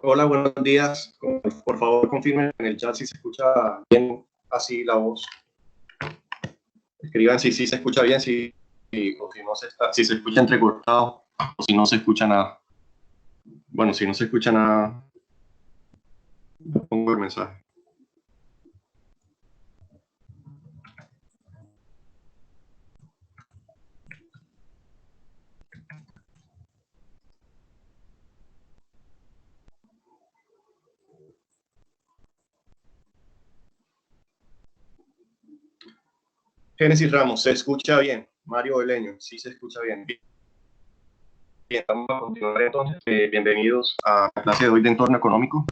Hola, buenos días. Por favor, confirmen en el chat si se escucha bien así la voz. Escriban si se escucha bien, o si no si se escucha entrecortado o si no se escucha nada. Bueno, si no se escucha nada, pongo el mensaje. Génesis Ramos, ¿se escucha bien? Mario Beleño, sí se escucha bien. Bien, vamos a continuar entonces. Bienvenidos a la clase de hoy de entorno económico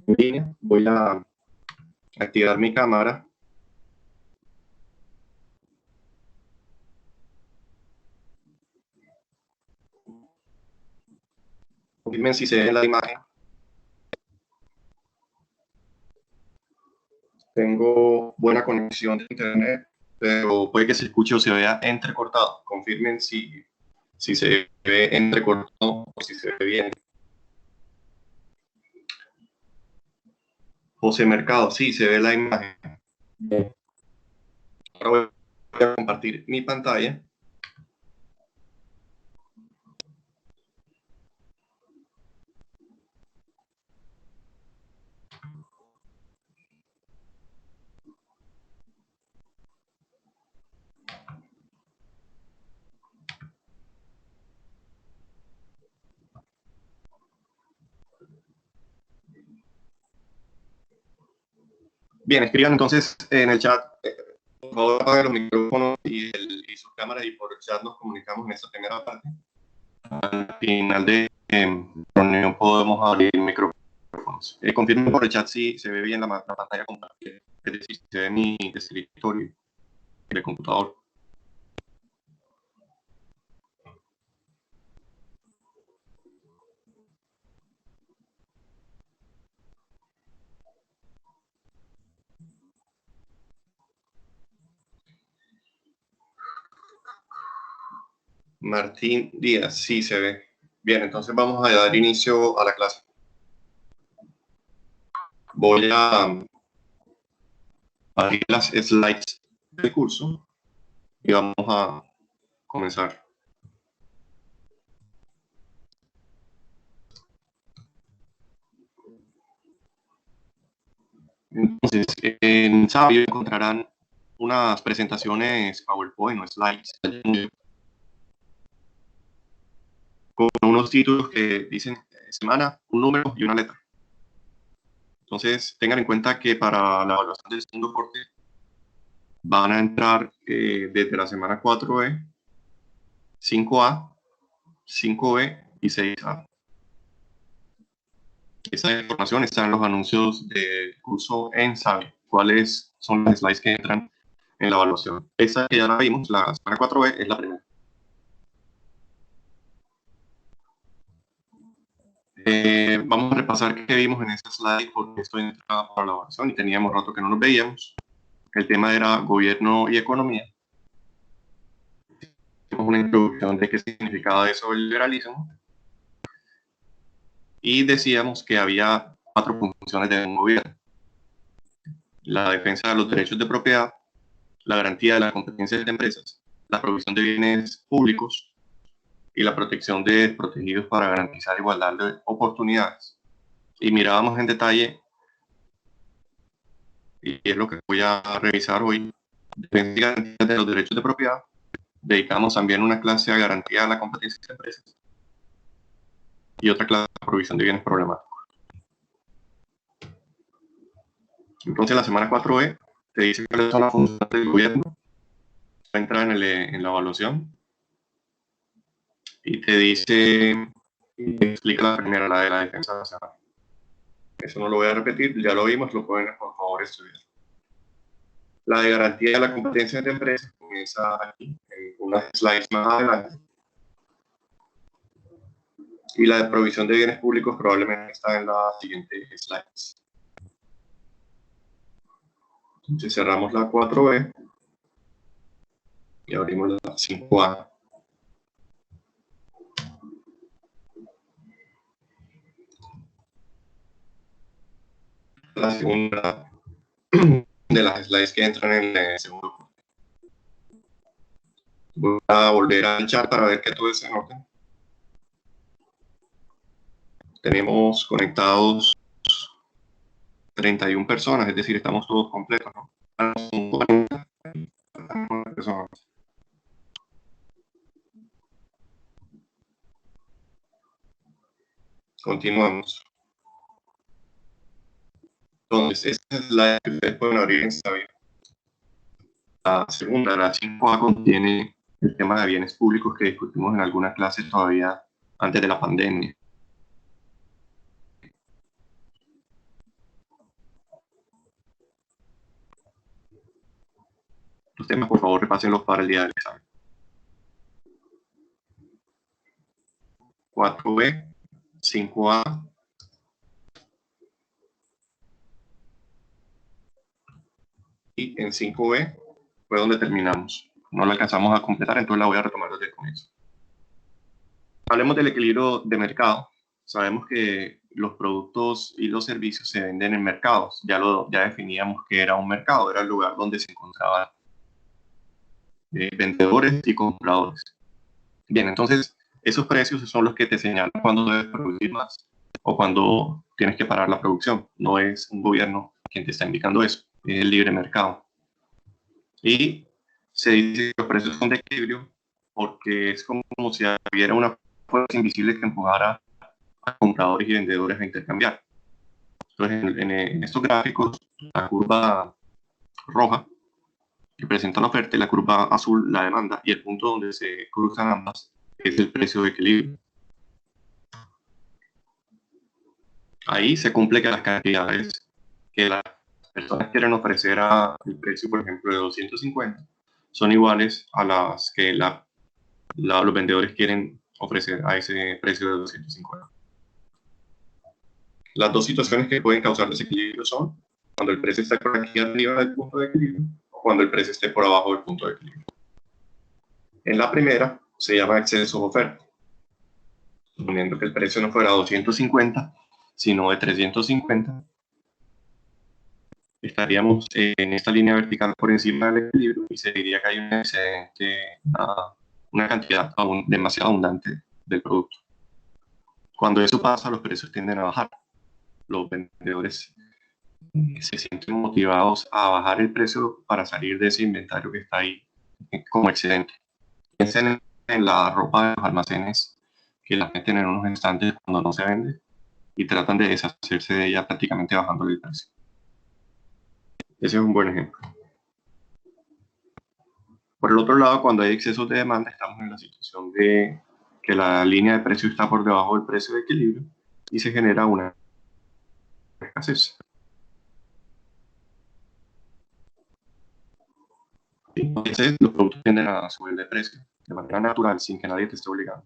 en línea. Voy a activar mi cámara. Confirmen si se ve la imagen. Tengo buena conexión de internet, pero puede que se escuche o se vea entrecortado. Confirmen si se ve entrecortado o si se ve bien. José Mercado, sí, se ve la imagen. Ahora voy a compartir mi pantalla. Bien, escriban entonces en el chat. Por favor, apaguen los micrófonos y sus cámaras y por el chat nos comunicamos en esta primera parte. Al final de reunión podemos abrir micrófonos. Confirmen por el chat si se ve bien la pantalla compartida, es decir, si se ve mi escritorio del computador. Martín Díaz, sí se ve. Bien, entonces vamos a dar inicio a la clase. Voy a abrir las slides del curso y vamos a comenzar. Entonces, en Sabio encontrarán unas presentaciones PowerPoint o slides con unos títulos que dicen semana, un número y una letra. Entonces, tengan en cuenta que para la evaluación del segundo corte van a entrar desde la semana 4B, 5A, 5B y 6A. Esa información está en los anuncios del curso en Sabio. ¿Cuáles son las slides que entran en la evaluación? Esa que ya la vimos, la semana 4B, es la primera. Vamos a repasar qué vimos en esta slide porque esto entraba para la evaluación y teníamos rato que no nos veíamos. El tema era gobierno y economía. Hicimos una introducción de qué significaba eso el liberalismo. Y decíamos que había 4 funciones de un gobierno: la defensa de los derechos de propiedad, la garantía de la competencia de empresas, la provisión de bienes públicos y la protección de desprotegidos para garantizar igualdad de oportunidades. Y mirábamos en detalle, y es lo que voy a revisar hoy, defensa y garantía de los derechos de propiedad. Dedicamos también una clase a garantía de la competencia de empresas y otra clase a provisión de bienes problemáticos. Entonces, la semana 4B te dice cuáles son las funciones del gobierno, entra en la evaluación y te dice, explica la primera, la de la defensa nacional. Eso no lo voy a repetir, ya lo vimos, lo pueden por favor estudiar. La de garantía de la competencia de empresas comienza aquí, en unas slides más adelante. Y la de provisión de bienes públicos probablemente está en la siguiente slides. Entonces cerramos la 4B y abrimos la 5A. la segunda de las slides que entran en el segundo corte. Voy a volver al chat para ver que todo es en orden. Tenemos conectados 31 personas, es decir, estamos todos completos, ¿no? Son 40 personas. Continuamos. Entonces, esta es la que ustedes pueden abrir en Sabio. La segunda, la 5A, contiene el tema de bienes públicos que discutimos en algunas clases todavía antes de la pandemia. Los temas, por favor, repásenlos para el día del examen. 4B, 5A, y en 5B fue donde terminamos. No la alcanzamos a completar, entonces la voy a retomar desde el comienzo. Hablemos del equilibrio de mercado. Sabemos que los productos y los servicios se venden en mercados. Ya definíamos que era un mercado, era el lugar donde se encontraban vendedores y compradores. Bien, entonces esos precios son los que te señalan cuando debes producir más o cuando tienes que parar la producción. No es un gobierno quien te está indicando eso, es el libre mercado. Y se dice que los precios son de equilibrio porque es como si hubiera una fuerza invisible que empujara a compradores y vendedores a intercambiar. Entonces, en estos gráficos, la curva roja representa la oferta y la curva azul la demanda, y el punto donde se cruzan ambas es el precio de equilibrio. Ahí se cumple que las cantidades que las personas quieren ofrecer a el precio, por ejemplo, de 250, son iguales a las que los vendedores quieren ofrecer a ese precio de 250. Las dos situaciones que pueden causar desequilibrio son cuando el precio está por aquí arriba del punto de equilibrio o cuando el precio esté por abajo del punto de equilibrio. En la primera se llama exceso de oferta, suponiendo que el precio no fuera 250, sino de 350, estaríamos en esta línea vertical por encima del equilibrio y se diría que hay un excedente, una cantidad demasiado abundante del producto. Cuando eso pasa, los precios tienden a bajar. Los vendedores se sienten motivados a bajar el precio para salir de ese inventario que está ahí como excedente. Piensen en la ropa de los almacenes que la meten en unos estantes cuando no se vende y tratan de deshacerse de ella prácticamente bajando el precio. Ese es un buen ejemplo. Por el otro lado, cuando hay excesos de demanda, estamos en la situación de que la línea de precio está por debajo del precio de equilibrio y se genera una escasez. Entonces, los productos tienden a subir de precio de manera natural, sin que nadie te esté obligando.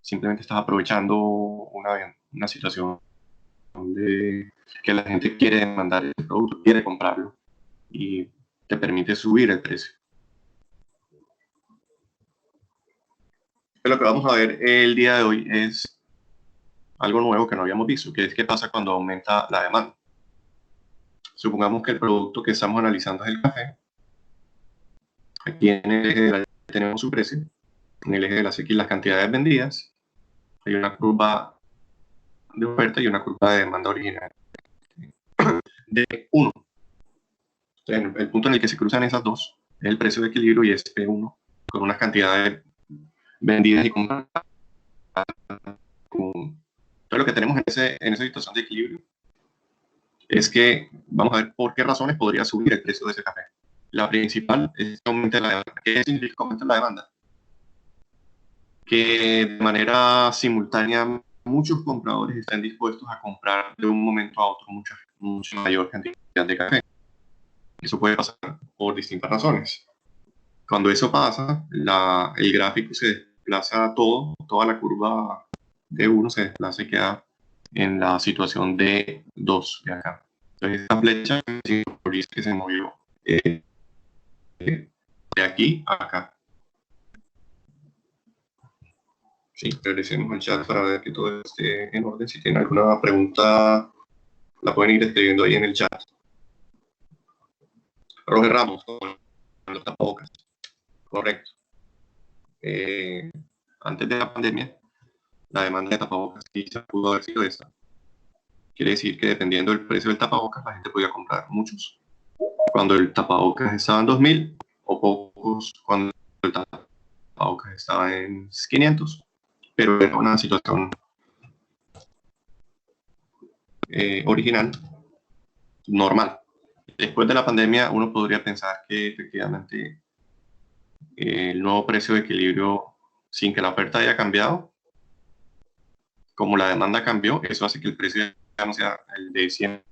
Simplemente estás aprovechando una situación de que la gente quiere demandar el producto, quiere comprarlo y te permite subir el precio. Lo que vamos a ver el día de hoy es algo nuevo que no habíamos visto, que es qué pasa cuando aumenta la demanda. Supongamos que el producto que estamos analizando es el café. Aquí en el eje de la Y tenemos su precio, en el eje de las X las cantidades vendidas, hay una curva de oferta y una curva de demanda original de 1. Entonces, el punto en el que se cruzan esas dos es el precio de equilibrio y es P1 con unas cantidades vendidas y compradas. Entonces lo que tenemos en esa situación de equilibrio es que vamos a ver por qué razones podría subir el precio de ese café. La principal es que aumente la demanda. ¿Qué significa que aumente la demanda? Que de manera simultánea muchos compradores están dispuestos a comprar de un momento a otro mucha mayor cantidad de café. Eso puede pasar por distintas razones. Cuando eso pasa, el gráfico se desplaza toda la curva de 1 se desplaza y queda en la situación de 2 de acá. Entonces esta flecha simboliza que se movió de aquí a acá. Sí, regresemos al chat para ver que todo esté en orden. Si tienen alguna pregunta La pueden ir escribiendo ahí en el chat. Roger Ramos, con los tapabocas. Correcto. Antes de la pandemia, la demanda de tapabocas quizá pudo haber sido esta. Quiere decir que dependiendo del precio del tapabocas, la gente podía comprar muchos. Cuando el tapabocas estaba en 2.000, o pocos cuando el tapabocas estaba en 500, pero era una situación original, normal. Después de la pandemia, uno podría pensar que efectivamente el nuevo precio de equilibrio, sin que la oferta haya cambiado, como la demanda cambió, eso hace que el precio ya no sea el de 100,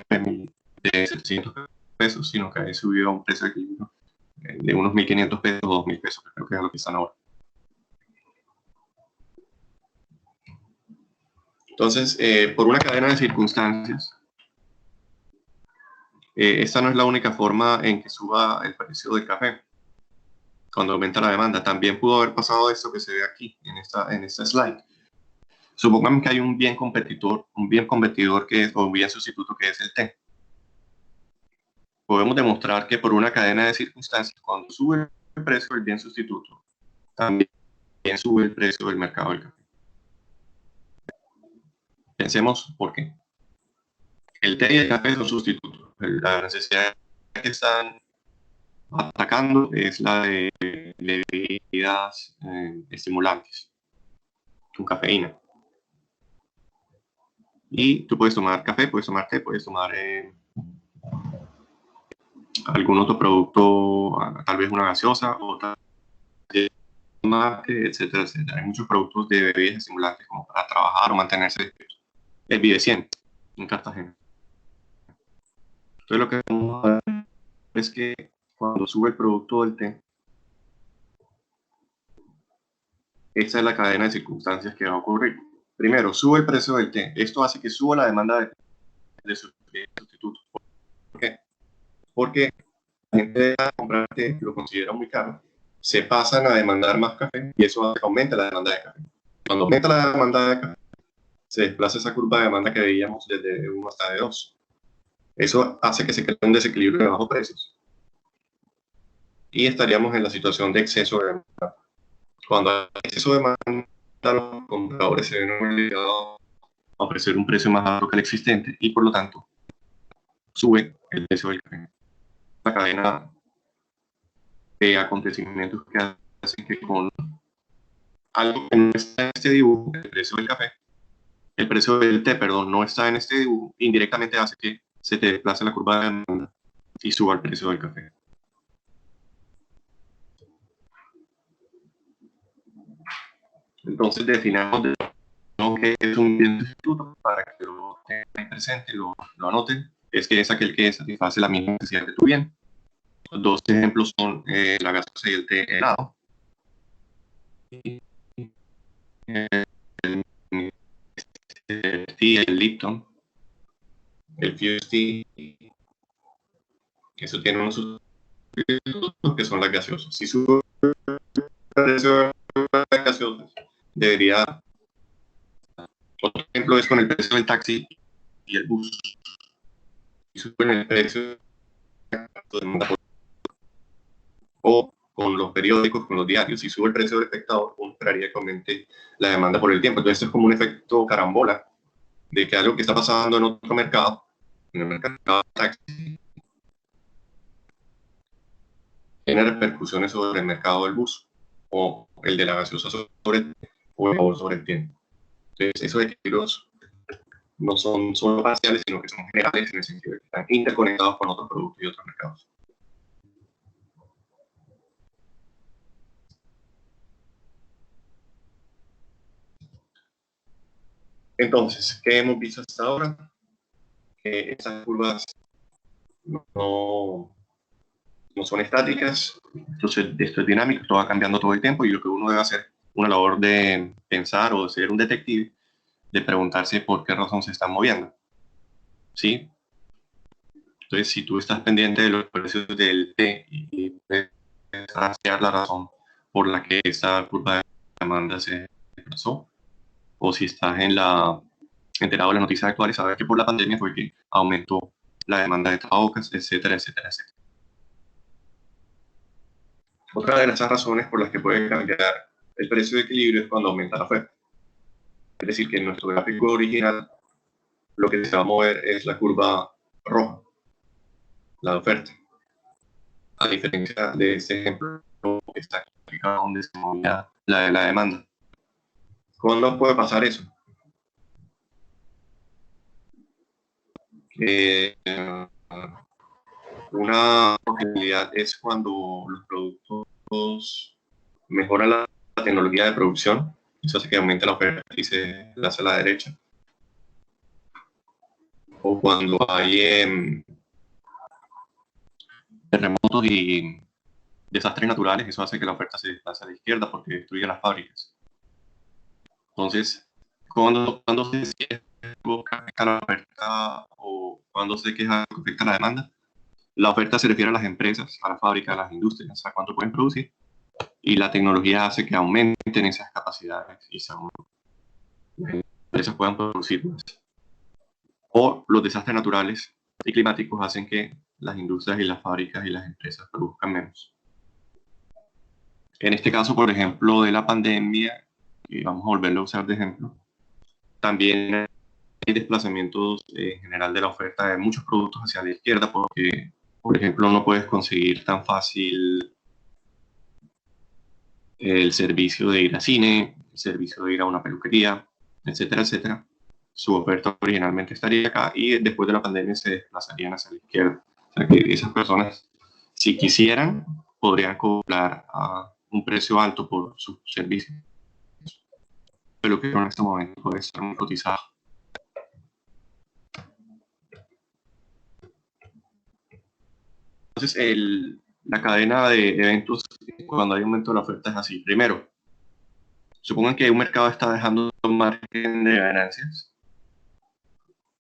de 700 pesos, sino que haya subido a un precio de equilibrio de unos 1.500 pesos o 2.000 pesos, creo que es lo que están ahora. Entonces, por una cadena de circunstancias, esta no es la única forma en que suba el precio del café cuando aumenta la demanda. También pudo haber pasado esto que se ve aquí en esta slide. Supongamos que hay un bien competidor que es, o un bien sustituto que es el té. Podemos demostrar que por una cadena de circunstancias, cuando sube el precio del bien sustituto, también sube el precio del mercado del café. Pensemos por qué. El té y el café son sustitutos. La necesidad que están atacando es la de bebidas estimulantes, con cafeína. Y tú puedes tomar café, puedes tomar té, puedes tomar algún otro producto, tal vez una gaseosa, o tal vez mate, etcétera, etcétera. Hay muchos productos de bebidas estimulantes como para trabajar o mantenerse despierto. El Vive 100 en Cartagena. Entonces lo que vamos a ver es que cuando sube el producto del té, esta es la cadena de circunstancias que va a ocurrir. Primero, sube el precio del té. Esto hace que suba la demanda de sustitutos. ¿Por qué? Porque la gente deja de comprar té, lo considera muy caro, se pasan a demandar más café y eso hace que aumente la demanda de café. Cuando aumenta la demanda de café, se desplaza esa curva de demanda que veíamos desde 1 hasta de 2. Eso hace que se cree un desequilibrio de bajos precios. Y estaríamos en la situación de exceso de demanda. Cuando hay exceso de demanda, los compradores se ven obligados a ofrecer un precio más alto que el existente y por lo tanto sube el precio del café. La cadena de acontecimientos que hacen que con algo que no está en este dibujo, el precio del café, el precio del té, perdón, no está en este dibujo, indirectamente hace que se te desplace la curva de demanda y suba el precio del café. Entonces definamos que es un bien sustituto para que lo tengan presente, lo anoten, es que es aquel que satisface la misma necesidad de tu bien. Los dos ejemplos son la gaseosa y el té helado. El Lipton, el Fusti, eso tiene unos sustitutos que son las gaseosas. Si sube el precio de las gaseosas, debería. Otro ejemplo es con el precio del taxi y el bus. Si suben el precio o con los periódicos, con los diarios, si sube el precio del espectador, uno esperaría que aumente la demanda por el tiempo. Entonces, esto es como un efecto carambola de que algo que está pasando en otro mercado, en el mercado de taxi, tiene repercusiones sobre el mercado del bus o el de la gaseosa sobre el tiempo. Entonces, esos equilibrios no son solo parciales, sino que son generales en el sentido de que están interconectados con otros productos y otros mercados. Entonces, ¿qué hemos visto hasta ahora? Que estas curvas no son estáticas, esto es dinámico, esto va cambiando todo el tiempo y lo que uno debe hacer, una labor de pensar o de ser un detective, de preguntarse por qué razón se están moviendo. ¿Sí? Entonces, si tú estás pendiente de los precios del té y puedes rastrear la razón por la que esta curva de demanda se desplazó, o si estás en la enterado de las noticias actuales, sabe que por la pandemia fue que aumentó la demanda de tapabocas, etcétera, etcétera, etcétera. Otra de las razones por las que puede cambiar el precio de equilibrio es cuando aumenta la oferta. Es decir, que en nuestro gráfico original lo que se va a mover es la curva roja, la oferta. A diferencia de ese ejemplo que está aquí donde se movía la de la demanda. ¿Cuándo puede pasar eso? Una posibilidad es cuando los productos mejoran la tecnología de producción, eso hace que aumente la oferta y se la hace a la derecha. O cuando hay terremotos y desastres naturales, eso hace que la oferta se desplace a la izquierda porque destruye las fábricas. Entonces, cuando se afecta la oferta o cuando se queja afecta la demanda, la oferta se refiere a las empresas, a las fábricas, a las industrias, a cuánto pueden producir, y la tecnología hace que aumenten esas capacidades y las empresas puedan producir más. O los desastres naturales y climáticos hacen que las industrias y las fábricas y las empresas produzcan menos. En este caso, por ejemplo, de la pandemia, y vamos a volverlo a usar de ejemplo, también hay desplazamientos en general de la oferta de muchos productos hacia la izquierda porque, por ejemplo, no puedes conseguir tan fácil el servicio de ir al cine, el servicio de ir a una peluquería, etcétera, etcétera. Su oferta originalmente estaría acá y después de la pandemia se desplazarían hacia la izquierda. O sea que esas personas, si quisieran, podrían cobrar a un precio alto por su servicio, pero que en este momento puede estar muy cotizado. Entonces, la cadena de eventos cuando hay aumento de la oferta es así. Primero, supongan que un mercado está dejando un margen de ganancias.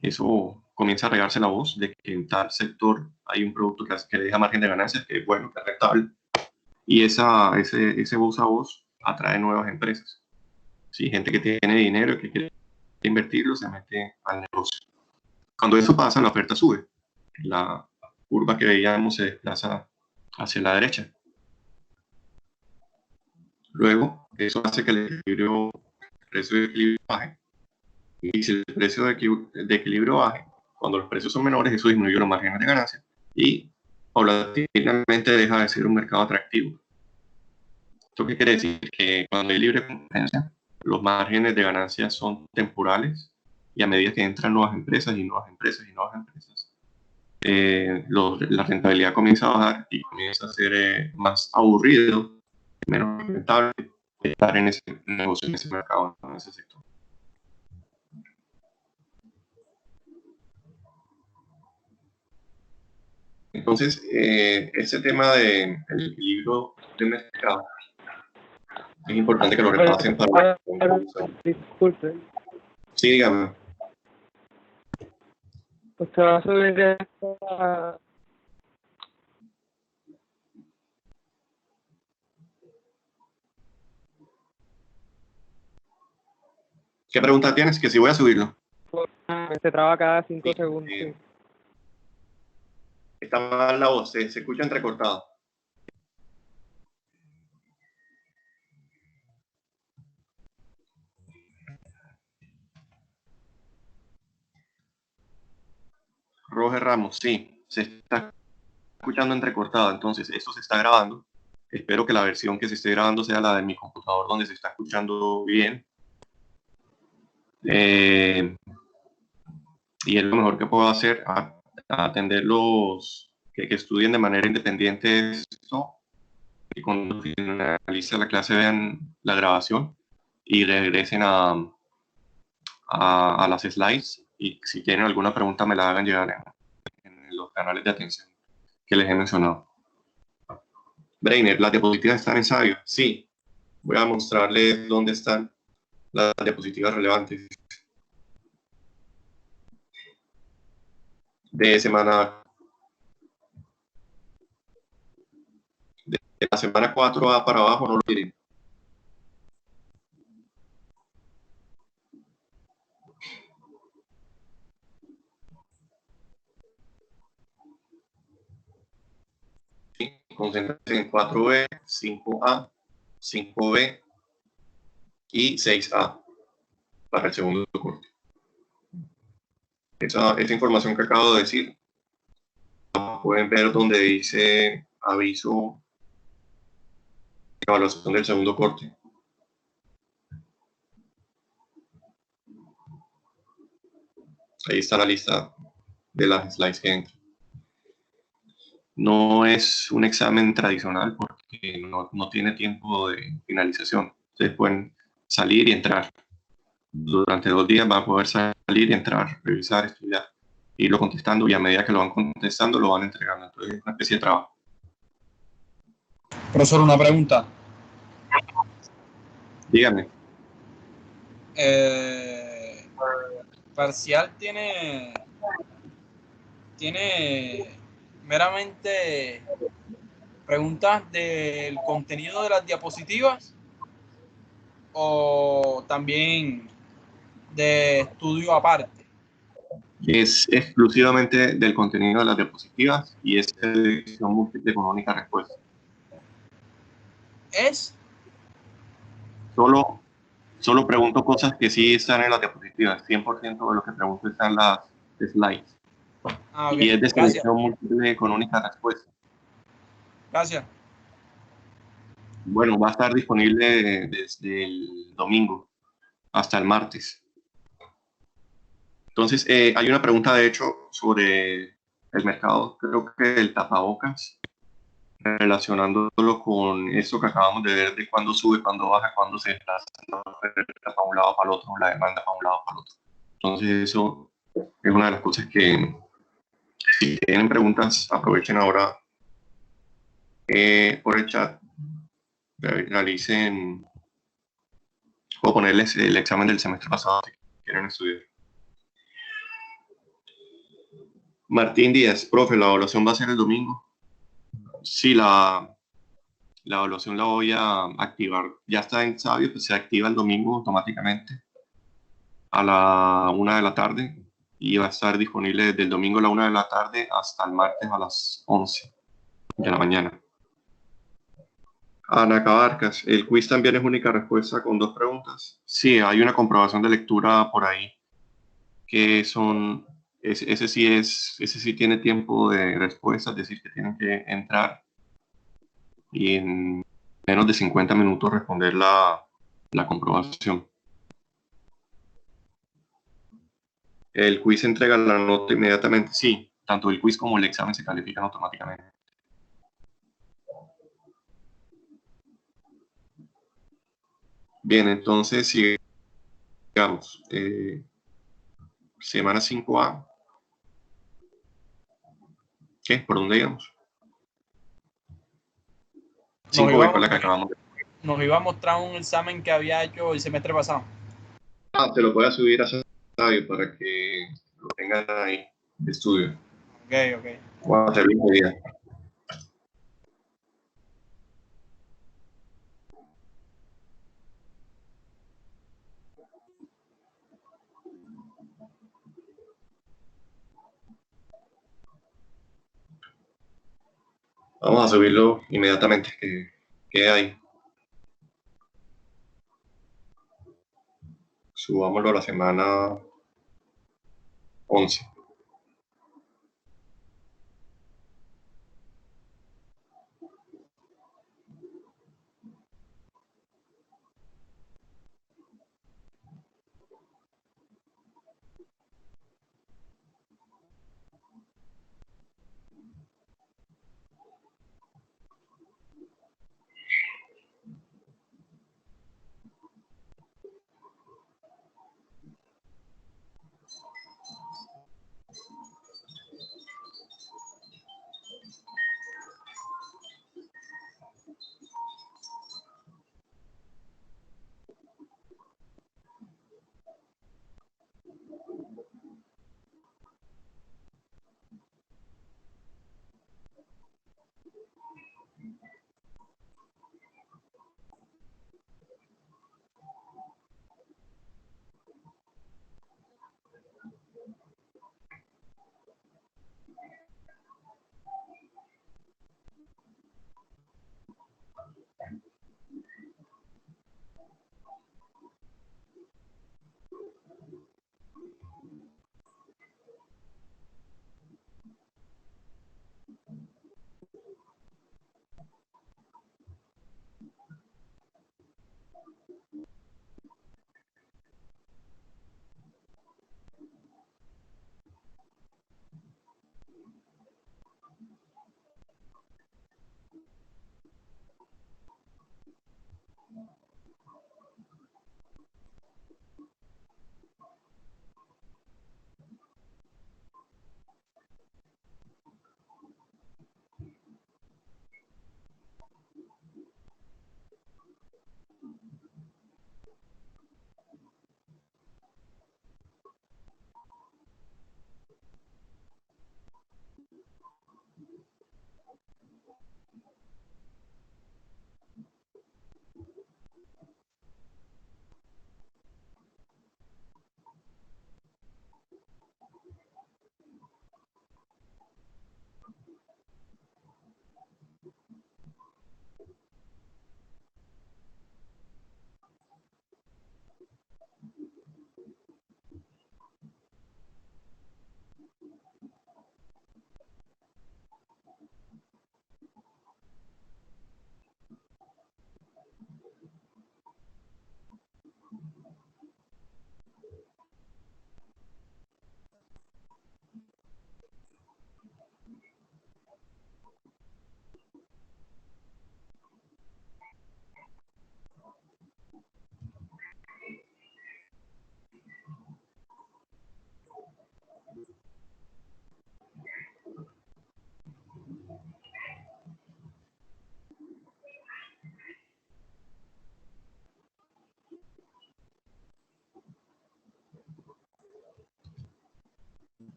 Eso comienza a regarse la voz de que en tal sector hay un producto que deja margen de ganancias, que es bueno, que es rentable. Y ese voz a voz atrae nuevas empresas. ¿Sí? Gente que tiene dinero y que quiere invertirlo se mete al negocio. Cuando eso pasa, la oferta sube. La curva que veíamos se desplaza hacia la derecha. Luego, eso hace que el precio de equilibrio baje. Y si el precio de equilibrio baje, cuando los precios son menores, eso disminuye los márgenes de ganancia y paulatinamente deja de ser un mercado atractivo. ¿Esto qué quiere decir? Que cuando hay libre competencia, los márgenes de ganancia son temporales y a medida que entran nuevas empresas y nuevas empresas y nuevas empresas, la rentabilidad comienza a bajar y comienza a ser más aburrido, menos rentable estar en ese negocio, en ese mercado, en ese sector. Entonces, ese tema del equilibrio de mercado es importante que lo repasen para... Disculpe. Sí, dígame. Usted va a subir esta... ¿Qué pregunta tienes? Que si voy a subirlo. Se traba cada 5 segundos. Sí. Está mal la voz, se escucha entrecortado. Roger Ramos, sí, se está escuchando entrecortado, entonces eso se está grabando. Espero que la versión que se esté grabando sea la de mi computador donde se está escuchando bien. Y es lo mejor que puedo hacer, a atender los que estudien de manera independiente esto, y cuando finalice la clase vean la grabación y regresen a las slides, y si tienen alguna pregunta me la hagan llegar en los canales de atención que les he mencionado. Brainer, ¿las diapositivas están en Sabio? Sí. Voy a mostrarles dónde están las diapositivas relevantes de semana. De la semana 4 para abajo no lo tienen. concéntrate en 4B, 5A, 5B y 6A para el segundo corte. Esta información que acabo de decir, pueden ver donde dice aviso de evaluación del segundo corte. Ahí está la lista de las slides que entran. No es un examen tradicional porque no tiene tiempo de finalización. Ustedes pueden salir y entrar. Durante 2 días van a poder salir y entrar, revisar, estudiar, irlo contestando y a medida que lo van contestando lo van entregando. Entonces es una especie de trabajo. Profesor, una pregunta. Díganme. Parcial tiene meramente preguntas del contenido de las diapositivas o también de estudio aparte. Es exclusivamente del contenido de las diapositivas y es selección múltiple con única respuesta. Es Solo pregunto cosas que sí están en las diapositivas. 100% de lo que pregunto está en las slides. okay. Y es de Gracias. selección múltiple con única respuesta. Gracias. Bueno, va a estar disponible desde el domingo hasta el martes. Entonces, hay una pregunta, de hecho, sobre el mercado, creo que el tapabocas, relacionándolo con esto que acabamos de ver de cuándo sube, cuándo baja, cuándo se desplaza la oferta para un lado, para el otro, la demanda para un lado, para el otro. Entonces, eso es una de las cosas que, si tienen preguntas, aprovechen ahora por el chat, realicen, o ponerles el examen del semestre pasado si quieren estudiar. Martín Díaz, profe, ¿la evaluación va a ser el domingo? Sí, la evaluación la voy a activar. Ya está en Sabio, pues se activa el domingo automáticamente a la 1 de la tarde y va a estar disponible desde el domingo a la 1 de la tarde hasta el martes a las 11 de la mañana. Ana Cabarcas, ¿el quiz también es única respuesta con 2 preguntas? Sí, hay una comprobación de lectura por ahí que son, ese sí tiene tiempo de respuesta, es decir, que tienen que entrar y en menos de 50 minutos responder la comprobación. ¿El quiz entrega la nota inmediatamente? Sí, tanto el quiz como el examen se califican automáticamente. Bien, entonces sigamos. Semana 5A. ¿Qué? ¿Por dónde íbamos? 5B fue la que acabamos de... Nos iba a mostrar un examen que había hecho el semestre pasado. Te lo voy a subir a Sabio para que lo tengan ahí de estudio. Ok. Voy a hacerlo inmediato. Vamos a subirlo inmediatamente, que quede ahí. Subámoslo a la semana 11.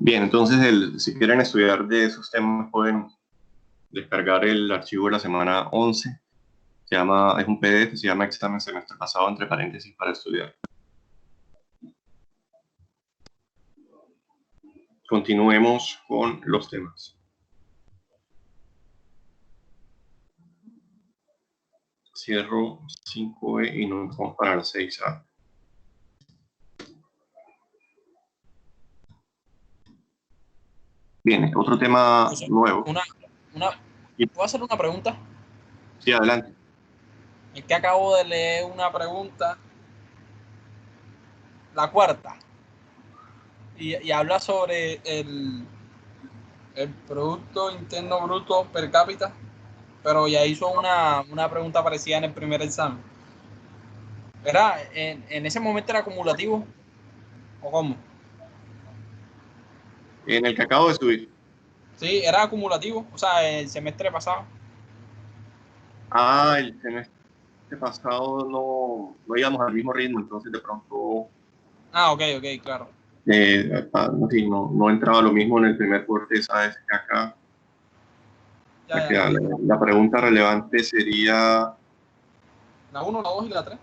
Bien, entonces si quieren estudiar de esos temas pueden descargar el archivo de la semana 11. Es un PDF, se llama Examen Semestre Pasado, entre paréntesis, para estudiar. Continuemos con los temas. Cierro 5E y nos vamos para la 6A. Bien, otro tema nuevo. ¿Puedo hacer una pregunta? Sí, adelante. Es que acabo de leer una pregunta, la cuarta, y habla sobre el Producto Interno Bruto per cápita, pero ya hizo una pregunta parecida en el primer examen. ¿Era en ese momento era acumulativo o cómo? En el que acabo de subir. Sí, era acumulativo, o sea, el semestre pasado. El semestre pasado no íbamos al mismo ritmo, entonces de pronto... Ok, claro. Sí, no entraba lo mismo en el primer corte, sabes que acá. La pregunta relevante sería... La 1, la 2 y la 3.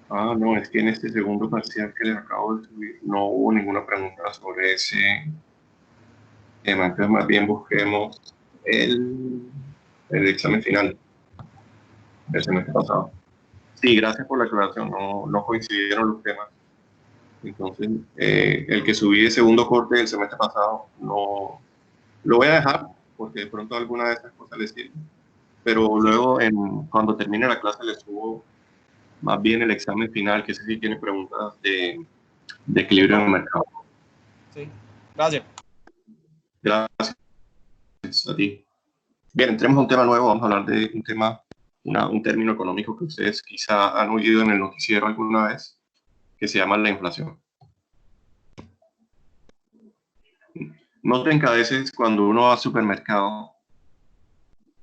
No, es que en este segundo parcial que les acabo de subir no hubo ninguna pregunta sobre ese tema. Entonces, más bien busquemos el examen final del semestre pasado. Sí, gracias por la aclaración. No coincidieron los temas. Entonces, el que subí de segundo corte del semestre pasado no lo voy a dejar porque de pronto alguna de estas cosas les sirve. Pero luego, cuando termine la clase, les subo más bien el examen final, que ese sí tiene preguntas de equilibrio en el mercado. Sí, gracias. Gracias a ti. Bien, entremos a un tema nuevo. Vamos a hablar de un tema, un término económico que ustedes quizá han oído en el noticiero alguna vez, que se llama la inflación. Noten que a veces cuando uno va al supermercado,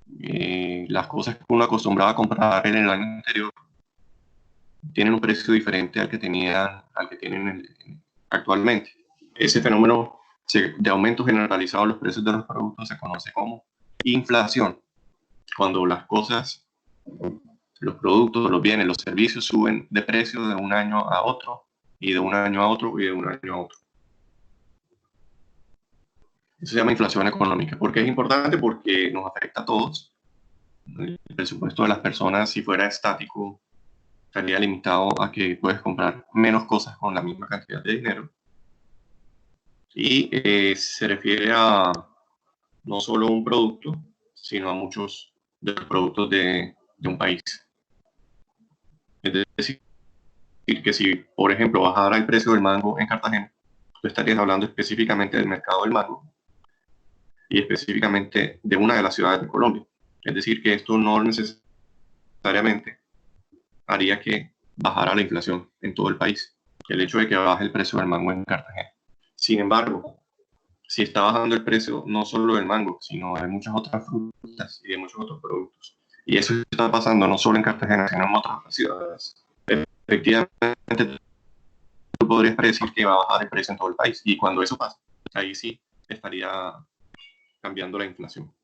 las cosas que uno acostumbraba a comprar en el año anterior tienen un precio diferente al que tienen actualmente. Ese fenómeno de aumento generalizado de los precios de los productos se conoce como inflación. Cuando las cosas, los productos, los bienes, los servicios suben de precio de un año a otro, y de un año a otro, y de un año a otro. Eso se llama inflación económica. ¿Por qué es importante? Porque nos afecta a todos. El presupuesto de las personas, si fuera estático, estaría limitado a que puedes comprar menos cosas con la misma cantidad de dinero. Y se refiere a no solo un producto, sino a muchos de los productos de un país. Es decir, que si, por ejemplo, bajara el precio del mango en Cartagena, tú estarías hablando específicamente del mercado del mango y específicamente de una de las ciudades de Colombia. Es decir, que esto no necesariamente haría que bajara la inflación en todo el país, el hecho de que baje el precio del mango en Cartagena. Sin embargo, si está bajando el precio no solo del mango, sino de muchas otras frutas y de muchos otros productos, y eso está pasando no solo en Cartagena, sino en otras ciudades, efectivamente tú podrías predecir que va a bajar el precio en todo el país, y cuando eso pasa, ahí sí estaría cambiando la inflación.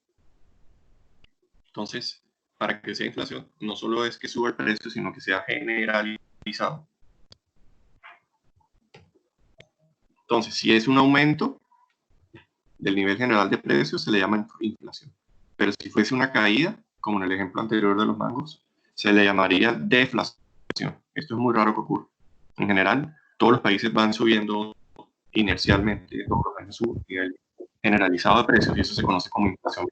Entonces, para que sea inflación, no solo es que suba el precio, sino que sea generalizado. Entonces, si es un aumento del nivel general de precios, se le llama inflación. Pero si fuese una caída, como en el ejemplo anterior de los mangos, se le llamaría deflación. Esto es muy raro que ocurra. En general, todos los países van subiendo inercialmente, todos los años su nivel generalizado de precios, y eso se conoce como inflación.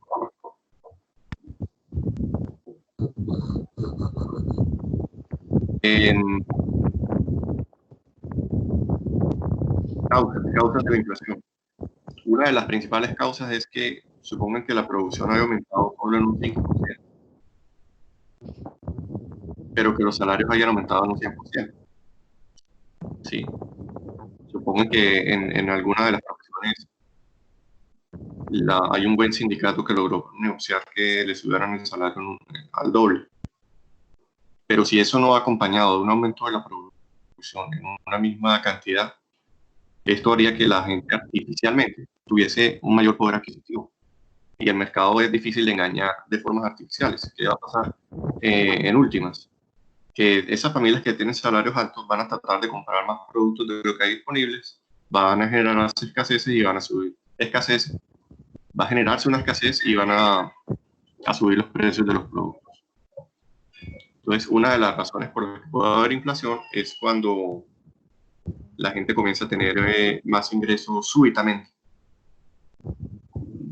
Causas de la inflación. Una de las principales causas es que supongan que la producción haya aumentado solo en un 5%, pero que los salarios hayan aumentado en un 100%. ¿Sí? Supongan que en alguna de las profesiones hay un buen sindicato que logró negociar que le subieran el salario al doble. Pero si eso no va acompañado de un aumento de la producción en una misma cantidad, Esto haría que la gente artificialmente tuviese un mayor poder adquisitivo. Y el mercado es difícil de engañar de formas artificiales. ¿Qué va a pasar? En últimas, que esas familias que tienen salarios altos van a tratar de comprar más productos de lo que hay disponibles, van a generar más escaseces y van a subir escasez, va a generarse una escasez y van a subir los precios de los productos. Entonces, una de las razones por las que puede haber inflación es cuando la gente comienza a tener más ingresos súbitamente.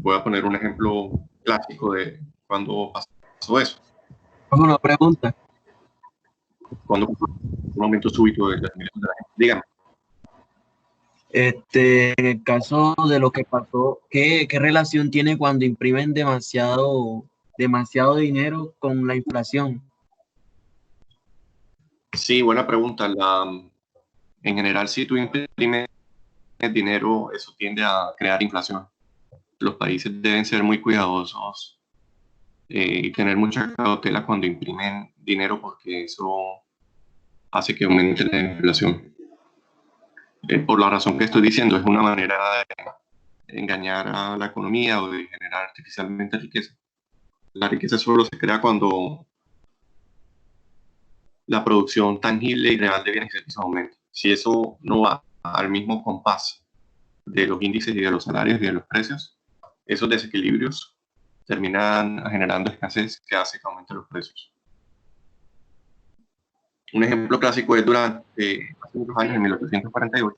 Voy a poner un ejemplo clásico de cuando pasó eso. Una pregunta. Cuando un aumento súbito de los ingresos de la gente. Dígame. En el caso de lo que pasó, ¿qué relación tiene cuando imprimen demasiado dinero con la inflación? Sí, buena pregunta. En general, si tú imprimes dinero, eso tiende a crear inflación. Los países deben ser muy cuidadosos y tener mucha cautela cuando imprimen dinero porque eso hace que aumente la inflación. Por la razón que estoy diciendo, es una manera de engañar a la economía o de generar artificialmente riqueza. La riqueza solo se crea cuando la producción tangible y real de bienes y servicios aumenta. Si eso no va al mismo compás de los índices y de los salarios y de los precios, esos desequilibrios terminan generando escasez que hace que aumenten los precios. Un ejemplo clásico es durante hace muchos años, en 1848.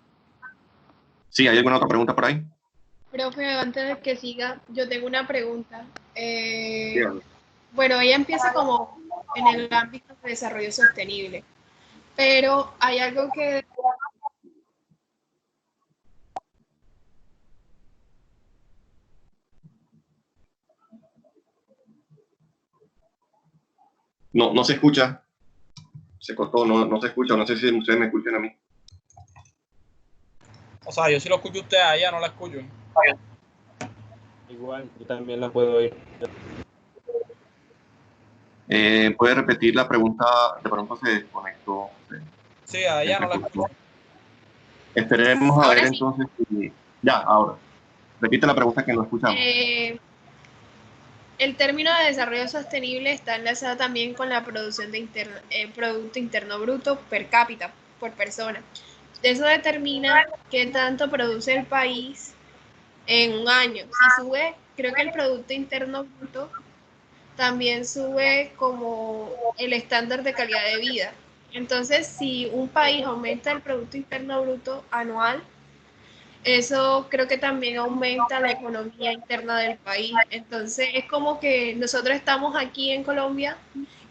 Sí, ¿hay alguna otra pregunta por ahí? Profe, antes de que siga, yo tengo una pregunta. Dígame. Bueno, ella empieza como en el ámbito de desarrollo sostenible, pero hay algo que No se escucha, se cortó, no se escucha, no sé si ustedes me escuchan a mí. O sea, yo sí lo escucho a usted, a ella no la escucho. Igual, yo también la puedo oír. ¿Puede repetir la pregunta? De pronto se desconectó. Sí, a ella no la escucho. Esperemos a Ahora ver sí. entonces si... Ya, ahora. Repite la pregunta que no escuchamos. El término de desarrollo sostenible está enlazado también con la producción de Producto Interno Bruto per cápita, por persona. Eso determina qué tanto produce el país en un año. Si sube, creo que el Producto Interno Bruto también sube como el estándar de calidad de vida. Entonces, si un país aumenta el Producto Interno Bruto anual, eso creo que también aumenta la economía interna del país. Entonces, es como que nosotros estamos aquí en Colombia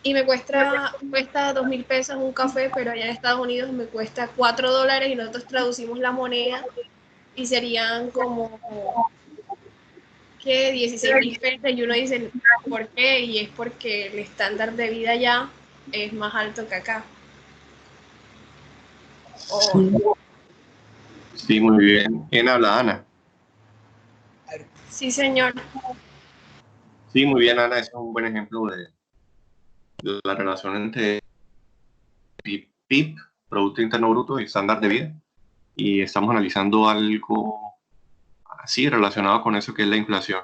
y cuesta 2.000 pesos un café, pero allá en Estados Unidos me cuesta $4 y nosotros traducimos la moneda y serían como que 16.000 pesos y uno dice, ¿por qué? Y es porque el estándar de vida allá es más alto que acá. Sí, muy bien. ¿Quién habla? Ana. Sí, señor. Sí, muy bien, Ana. Ese es un buen ejemplo de la relación entre PIB, Producto Interno Bruto y estándar de vida. Y estamos analizando algo así relacionado con eso que es la inflación.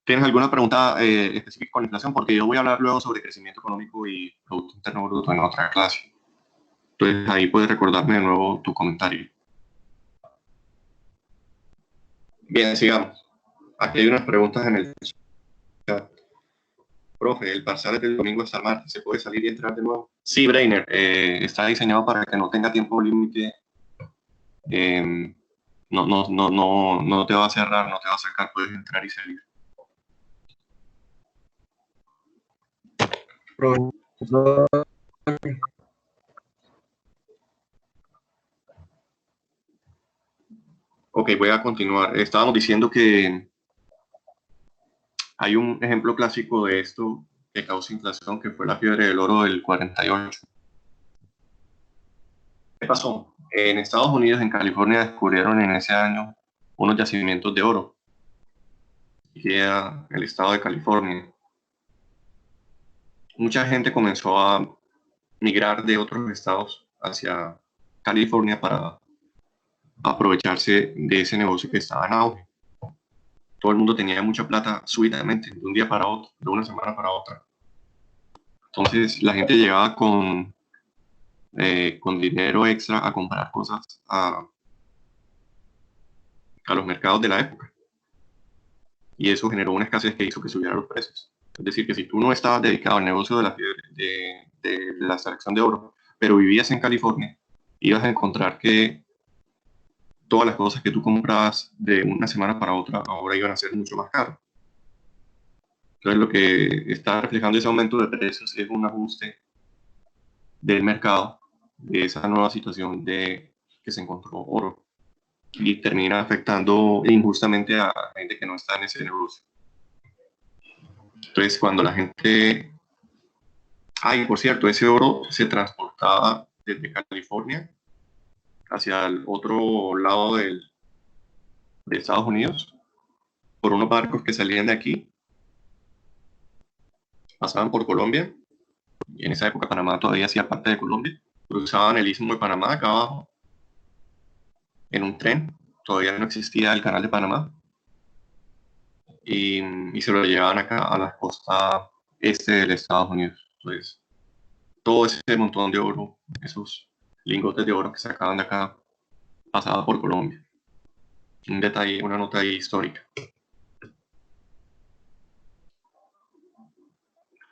¿Tienes alguna pregunta específica con inflación? Porque yo voy a hablar luego sobre crecimiento económico y Producto Interno Bruto en otra clase. Entonces ahí puedes recordarme de nuevo tu comentario. Bien, sigamos. Aquí hay unas preguntas en el chat. Profe, el parcial del domingo es al martes, ¿se puede salir y entrar de nuevo? Sí, Brainer, está diseñado para que no tenga tiempo límite. No te va a cerrar, no te va a sacar, puedes entrar y salir. Profesor, Ok, voy a continuar. Estábamos diciendo que hay un ejemplo clásico de esto que causa inflación, que fue la fiebre del oro del 48. ¿Qué pasó? En Estados Unidos, en California, descubrieron en ese año unos yacimientos de oro, que era el estado de California. Mucha gente comenzó a migrar de otros estados hacia California para aprovecharse de ese negocio que estaba en auge. Todo el mundo tenía mucha plata súbitamente, de un día para otro, de una semana para otra. Entonces la gente llegaba con dinero extra a comprar cosas a los mercados de la época. Y eso generó una escasez que hizo que subieran los precios. Es decir, que si tú no estabas dedicado al negocio de la extracción de oro, pero vivías en California, ibas a encontrar que todas las cosas que tú comprabas de una semana para otra ahora iban a ser mucho más caras. Entonces lo que está reflejando ese aumento de precios es un ajuste del mercado, de esa nueva situación de que se encontró oro, y termina afectando injustamente a gente que no está en ese negocio. Entonces cuando la gente... y por cierto, ese oro se transportaba desde California hacia el otro lado de Estados Unidos por unos barcos que salían de aquí, pasaban por Colombia, y en esa época Panamá todavía hacía parte de Colombia, cruzaban el istmo de Panamá acá abajo en un tren, todavía no existía el canal de Panamá, y se lo llevaban acá a la costa este de Estados Unidos. Entonces todo ese montón de oro, esos lingotes de oro que sacaban de acá, pasaba por Colombia. Un detalle, una nota ahí histórica.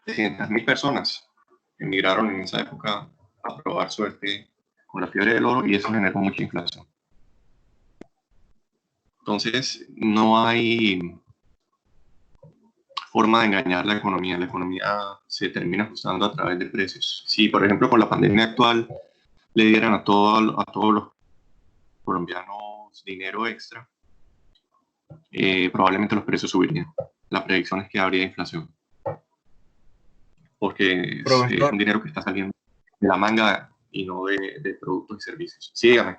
300.000 personas emigraron en esa época a probar suerte con la fiebre del oro, y eso generó mucha inflación. Entonces no hay forma de engañar la economía. La economía se termina ajustando a través de precios. Si, por ejemplo, con la pandemia actual le dieran a todos los colombianos dinero extra, probablemente los precios subirían. La predicción es que habría inflación, porque es un dinero que está saliendo de la manga y no de productos y servicios. Sí, dígame.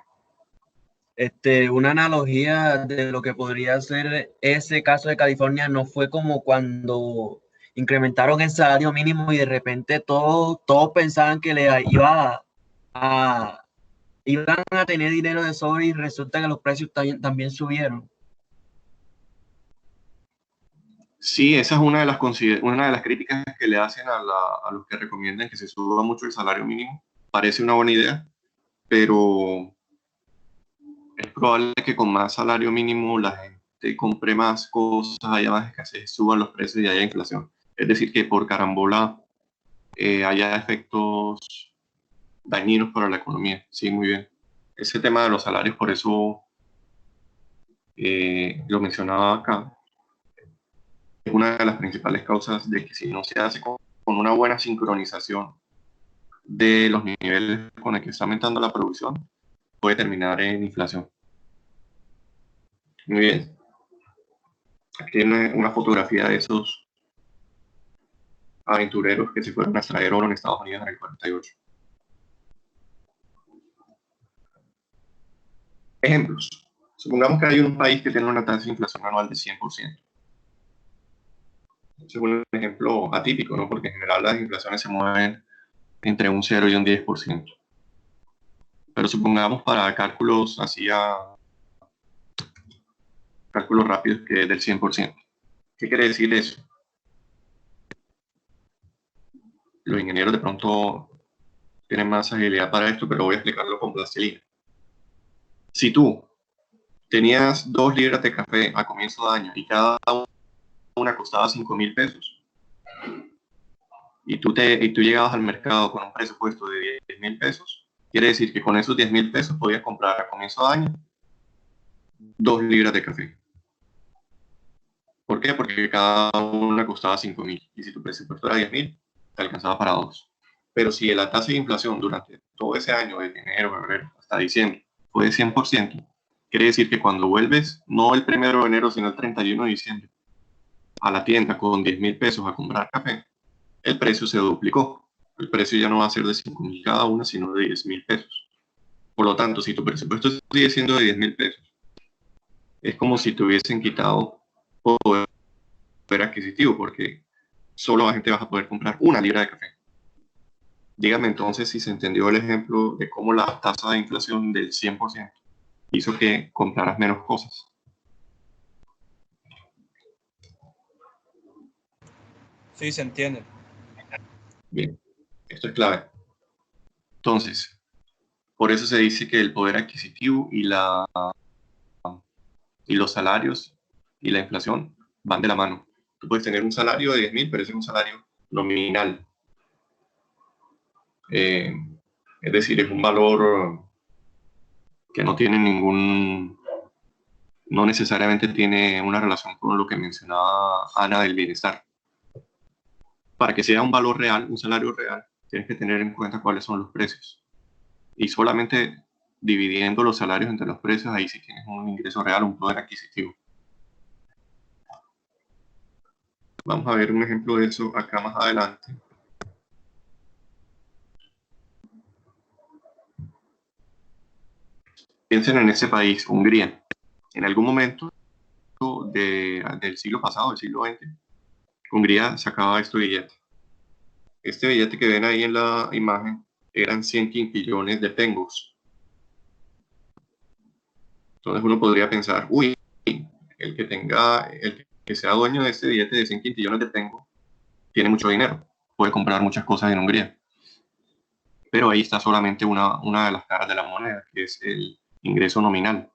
Una analogía de lo que podría ser ese caso de California no fue como cuando incrementaron el salario mínimo y de repente todos pensaban que iban a tener dinero de sobra, y resulta que los precios también subieron. Sí, esa es una de las críticas que le hacen a los que recomiendan que se suba mucho el salario mínimo. Parece una buena idea, pero es probable que con más salario mínimo la gente compre más cosas, haya más escasez, suban los precios y haya inflación. Es decir, que por carambola haya efectos dañinos para la economía. Sí, muy bien. Ese tema de los salarios, por eso lo mencionaba acá, es una de las principales causas de que si no se hace con una buena sincronización de los niveles con el que está aumentando la producción, puede terminar en inflación. Muy bien. Aquí hay una fotografía de esos aventureros que se fueron a extraer oro en Estados Unidos en el 48. Ejemplos. Supongamos que hay un país que tiene una tasa de inflación anual de 100%. Ese es un ejemplo atípico, ¿no? Porque en general las inflaciones se mueven entre un 0 y un 10%. Pero supongamos para cálculos cálculos rápidos, que es del 100%. ¿Qué quiere decir eso? Los ingenieros de pronto tienen más agilidad para esto, pero voy a explicarlo con plastilina. Si tú tenías 2 libras de café a comienzo de año y cada una costaba 5.000 pesos, y tú llegabas al mercado con un presupuesto de 10.000 pesos, quiere decir que con esos 10.000 pesos podías comprar a comienzo de año 2 libras de café. ¿Por qué? Porque cada una costaba 5.000, y si tu presupuesto era 10.000, te alcanzaba para 2. Pero si la tasa de inflación durante todo ese año, desde enero, febrero hasta diciembre, fue de 100%, quiere decir que cuando vuelves, no el 1 de enero, sino el 31 de diciembre, a la tienda con 10.000 pesos a comprar café, el precio se duplicó. El precio ya no va a ser de 5.000 cada una, sino de 10.000 pesos. Por lo tanto, si tu presupuesto sigue siendo de 10.000 pesos, es como si te hubiesen quitado poder adquisitivo, porque solo la gente vas a poder comprar 1 libra de café. Dígame entonces si se entendió el ejemplo de cómo la tasa de inflación del 100% hizo que compraras menos cosas. Sí, se entiende. Bien, esto es clave. Entonces, por eso se dice que el poder adquisitivo y los salarios y la inflación van de la mano. Tú puedes tener un salario de 10.000, pero ese es un salario nominal. Es decir, es un valor que no tiene no necesariamente tiene una relación con lo que mencionaba Ana del bienestar. Para que sea un valor real, un salario real, tienes que tener en cuenta cuáles son los precios. Y solamente dividiendo los salarios entre los precios, ahí sí tienes un ingreso real, un poder adquisitivo. Vamos a ver un ejemplo de eso acá más adelante. Piensen en ese país, Hungría. En algún momento del siglo pasado, del siglo XX, Hungría sacaba este billete. Este billete que ven ahí en la imagen eran 100 quintillones de pengos. Entonces uno podría pensar, uy, el que sea dueño de este billete de 100 quintillones de pengos tiene mucho dinero, puede comprar muchas cosas en Hungría. Pero ahí está solamente una de las caras de la moneda, que es el ingreso nominal.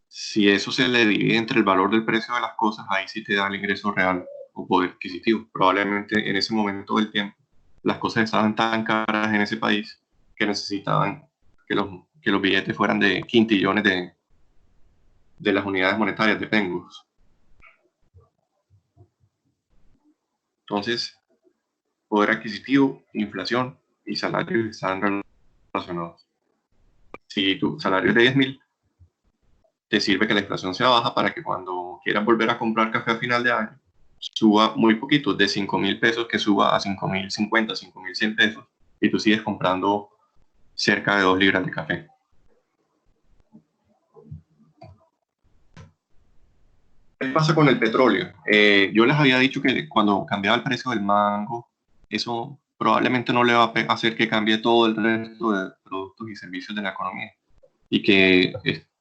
Si eso se le divide entre el valor del precio de las cosas, ahí sí te da el ingreso real o poder adquisitivo. Probablemente en ese momento del tiempo las cosas estaban tan caras en ese país que necesitaban que los billetes fueran de quintillones de las unidades monetarias de pengos. Entonces, poder adquisitivo, inflación y salario están relacionados. Si tu salario es de 10.000, te sirve que la inflación sea baja para que cuando quieras volver a comprar café a final de año, suba muy poquito, de 5.000 pesos que suba a 5.050, 5.100 pesos, y tú sigues comprando cerca de 2 libras de café. ¿Qué pasa con el petróleo? Yo les había dicho que cuando cambiaba el precio del mango, eso probablemente no le va a hacer que cambie todo el resto de productos y servicios de la economía y que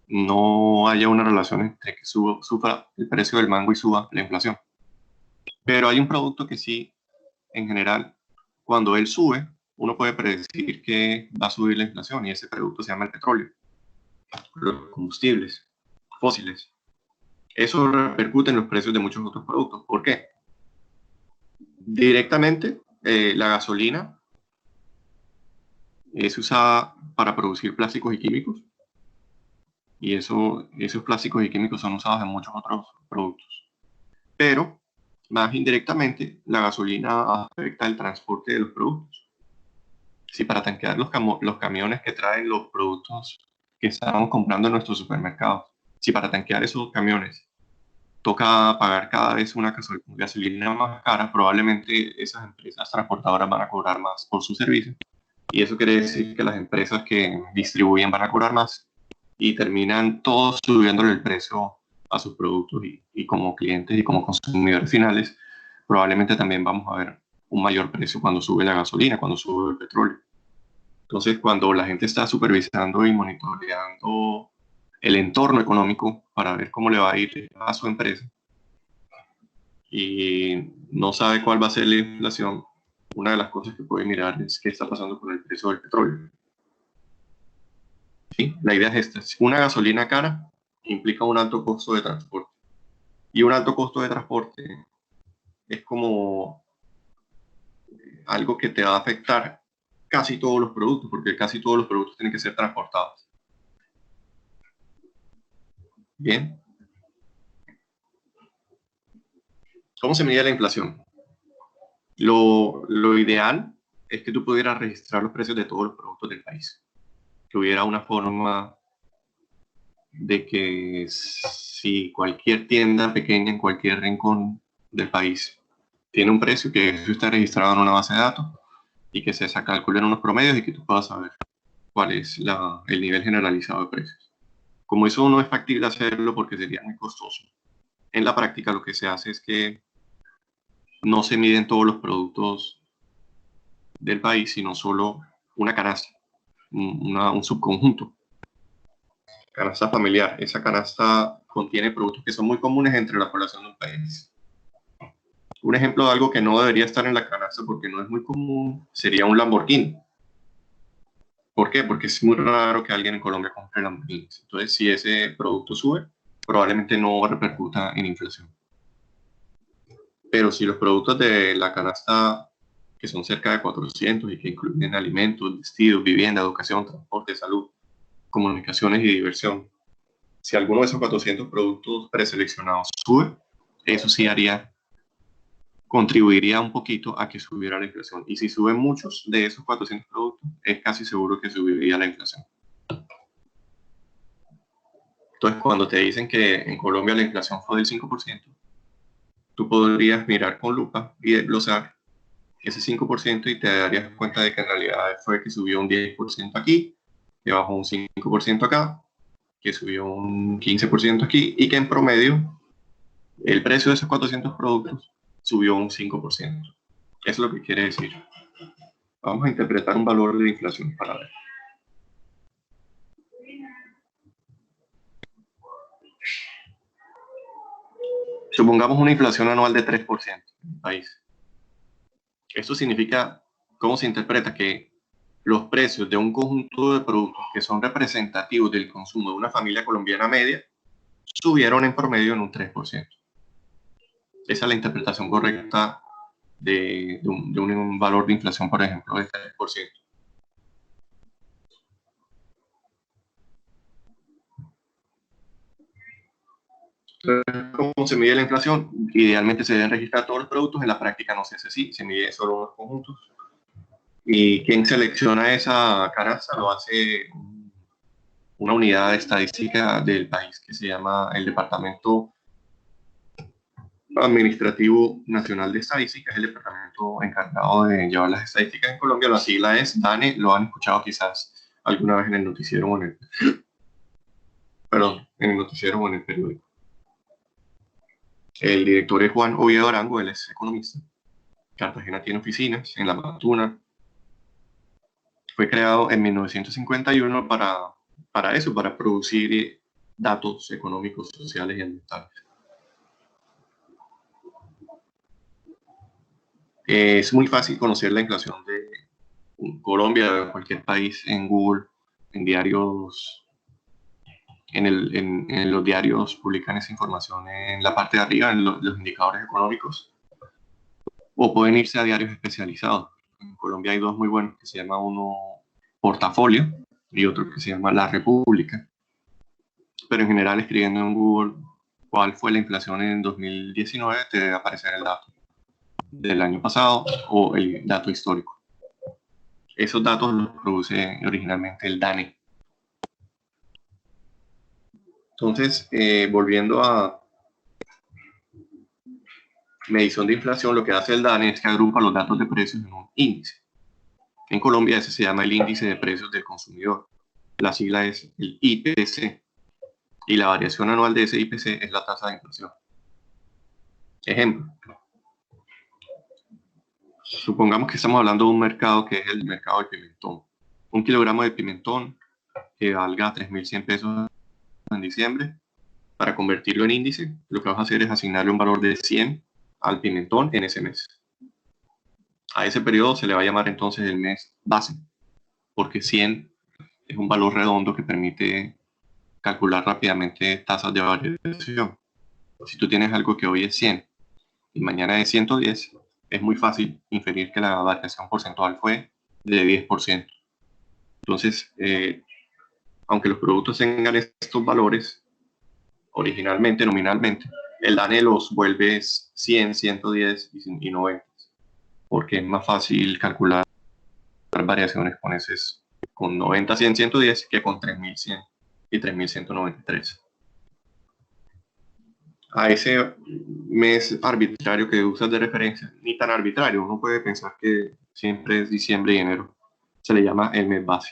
no haya una relación entre que sufra el precio del mango y suba la inflación. Pero hay un producto que sí, en general, cuando él sube, uno puede predecir que va a subir la inflación y ese producto se llama el petróleo, los combustibles fósiles. Eso repercute en los precios de muchos otros productos. ¿Por qué? Directamente, la gasolina es usada para producir plásticos y químicos y esos plásticos y químicos son usados en muchos otros productos. Pero, más indirectamente, la gasolina afecta el transporte de los productos. Si para tanquear los camiones que traen los productos que estamos comprando en nuestros supermercados, si para tanquear esos camiones toca pagar cada vez una gasolina más cara, probablemente esas empresas transportadoras van a cobrar más por su servicio. Y eso quiere decir que las empresas que distribuyen van a cobrar más y terminan todos subiéndole el precio a sus productos y como clientes y como consumidores finales, probablemente también vamos a ver un mayor precio cuando sube la gasolina, cuando sube el petróleo. Entonces, cuando la gente está supervisando y monitoreando el entorno económico para ver cómo le va a ir a su empresa y no sabe cuál va a ser la inflación, una de las cosas que puede mirar es qué está pasando con el precio del petróleo. ¿Sí? La idea es esta. Una gasolina cara implica un alto costo de transporte. Y un alto costo de transporte es como algo que te va a afectar casi todos los productos, porque casi todos los productos tienen que ser transportados. Bien. ¿Cómo se mide la inflación? Lo ideal es que tú pudieras registrar los precios de todos los productos del país. Que hubiera una forma de que si cualquier tienda pequeña en cualquier rincón del país tiene un precio, que eso está registrado en una base de datos y que se calculen unos promedios y que tú puedas saber cuál es el nivel generalizado de precios. Como eso no es factible hacerlo porque sería muy costoso, en la práctica lo que se hace es que no se miden todos los productos del país, sino solo una canasta, un subconjunto. Canasta familiar. Esa canasta contiene productos que son muy comunes entre la población de un país. Un ejemplo de algo que no debería estar en la canasta porque no es muy común sería un Lamborghini. ¿Por qué? Porque es muy raro que alguien en Colombia compre Lamborghinis. Entonces, si ese producto sube, probablemente no repercuta en inflación. Pero si los productos de la canasta, que son cerca de 400 y que incluyen alimentos, vestidos, vivienda, educación, transporte, salud, comunicaciones y diversión, si alguno de esos 400 productos preseleccionados sube, eso sí contribuiría un poquito a que subiera la inflación. Y si suben muchos de esos 400 productos, es casi seguro que subiría la inflación. Entonces, cuando te dicen que en Colombia la inflación fue del 5%, tú podrías mirar con lupa y desglosar ese 5% y te darías cuenta de que en realidad fue que subió un 10% aquí, que bajó un 5% acá, que subió un 15% aquí y que en promedio el precio de esos 400 productos subió un 5%. Eso es lo que quiere decir. Vamos a interpretar un valor de inflación para ver. Supongamos una inflación anual de 3% en el país. Esto significa, ¿cómo se interpreta? Que los precios de un conjunto de productos que son representativos del consumo de una familia colombiana media subieron en promedio en un 3%. Esa es la interpretación correcta de un valor de inflación, por ejemplo, de 3%. ¿Cómo se mide la inflación? Idealmente se deben registrar todos los productos, en la práctica no se hace así, se mide solo los conjuntos. Y quien selecciona esa canasta lo hace una unidad de estadística del país que se llama el Departamento Administrativo Nacional de Estadística, es el departamento encargado de llevar las estadísticas en Colombia. La sigla es DANE, lo han escuchado quizás alguna vez en el noticiero o en el noticiero o en el periódico. El director es Juan Oviedo Arango, él es economista. Cartagena tiene oficinas en La Matuna. Fue creado en 1951 para eso, para producir datos económicos, sociales y ambientales. Es muy fácil conocer la inflación de Colombia, de cualquier país, en Google, en diarios, en los diarios publican esa información en la parte de arriba, en los indicadores económicos, o pueden irse a diarios especializados. En Colombia hay dos muy buenos, que se llama uno Portafolio y otro que se llama La República. Pero en general, escribiendo en Google cuál fue la inflación en 2019, te debe aparecer el dato del año pasado o el dato histórico. Esos datos los produce originalmente el DANE. Entonces, volviendo a medición de inflación, lo que hace el DANE es que agrupa los datos de precios en un índice. En Colombia ese se llama el índice de precios del consumidor. La sigla es el IPC y la variación anual de ese IPC es la tasa de inflación. Ejemplo. Supongamos que estamos hablando de un mercado que es el mercado del pimentón. Un kilogramo de pimentón que valga 3.100 pesos en diciembre. Para convertirlo en índice, lo que vas a hacer es asignarle un valor de 100 al pimentón en ese mes. A ese periodo se le va a llamar entonces el mes base, porque 100 es un valor redondo que permite calcular rápidamente tasas de variación. Si tú tienes algo que hoy es 100 y mañana es 110, es muy fácil inferir que la variación porcentual fue de 10%. Entonces, aunque los productos tengan estos valores, originalmente, nominalmente, el DANE los vuelve 100, 110 y 90, porque es más fácil calcular variaciones con 90, 100, 110 que con 3.100 y 3.193. A ese mes arbitrario que usas de referencia, ni tan arbitrario, uno puede pensar que siempre es diciembre y enero, se le llama el mes base.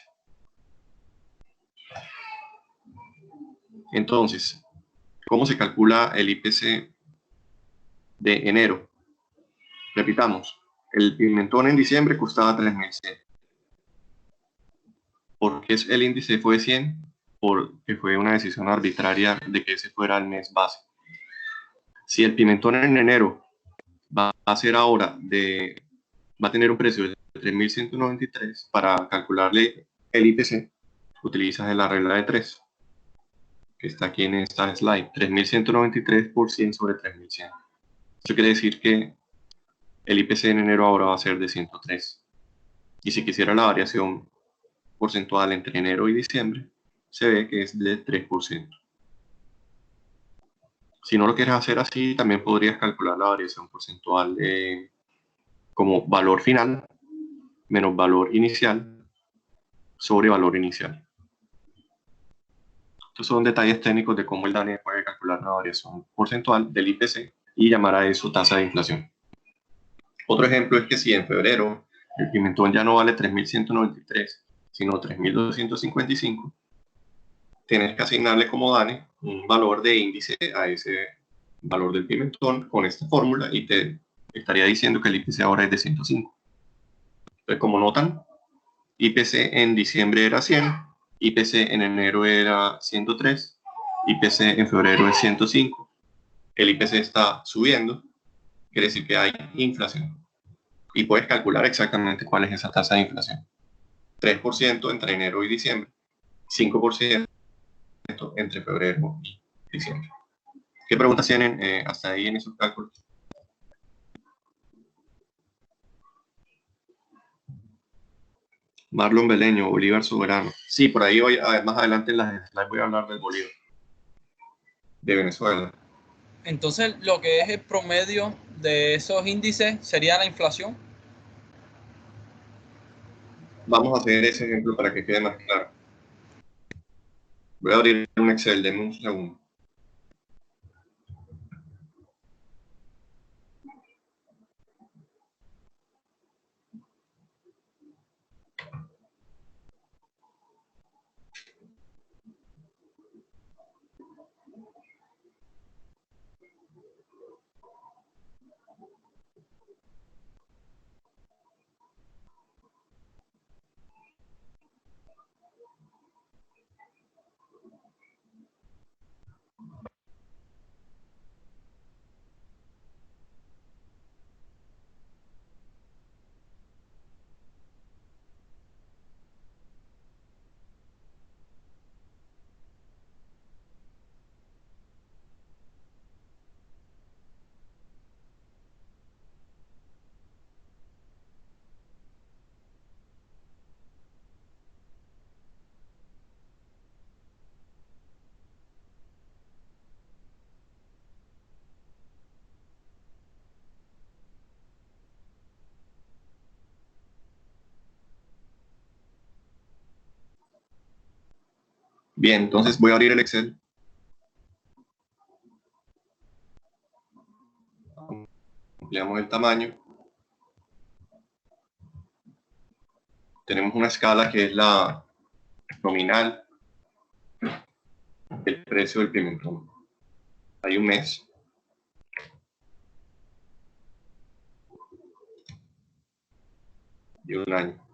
Entonces, ¿cómo se calcula el IPC de enero? Repitamos, El pimentón en diciembre costaba 3.100. ¿Por qué el índice fue 100? Porque fue una decisión arbitraria de que ese fuera el mes base. Si el pimentón en enero va a tener un precio de 3.193, para calcularle el IPC, utilizas la regla de 3, que está aquí en esta slide, 3.193 por 100 sobre 3.100. Eso quiere decir que el IPC en enero ahora va a ser de 103. Y si quisiera la variación porcentual entre enero y diciembre, se ve que es de 3%. Si no lo quieres hacer así, también podrías calcular la variación porcentual como valor final menos valor inicial sobre valor inicial. Estos son detalles técnicos de cómo el DANE puede calcular la variación porcentual del IPC y llamar a eso tasa de inflación. Otro ejemplo es que si en febrero el pimentón ya no vale 3.193, sino 3.255, tienes que asignarle como DANE un valor de índice a ese valor del pimentón con esta fórmula y te estaría diciendo que el IPC ahora es de 105. Entonces, como notan, IPC en diciembre era 100, IPC en enero era 103, IPC en febrero es 105. El IPC está subiendo, quiere decir que hay inflación. Y puedes calcular exactamente cuál es esa tasa de inflación. 3% entre enero y diciembre, 5% entre febrero y diciembre. ¿Qué preguntas tienen hasta ahí en esos cálculos? Marlon Beleño, Bolívar soberano. Sí, por ahí hoy, más adelante en las slides voy a hablar del Bolívar de Venezuela. Entonces, lo que es el promedio de esos índices sería la inflación. Vamos a hacer ese ejemplo para que quede más claro. Voy a abrir un Excel, denme un segundo. Bien, entonces voy a abrir el Excel. Ampliamos el tamaño. Tenemos una escala que es la nominal, el precio del pimentón. Hay un mes. Y un año.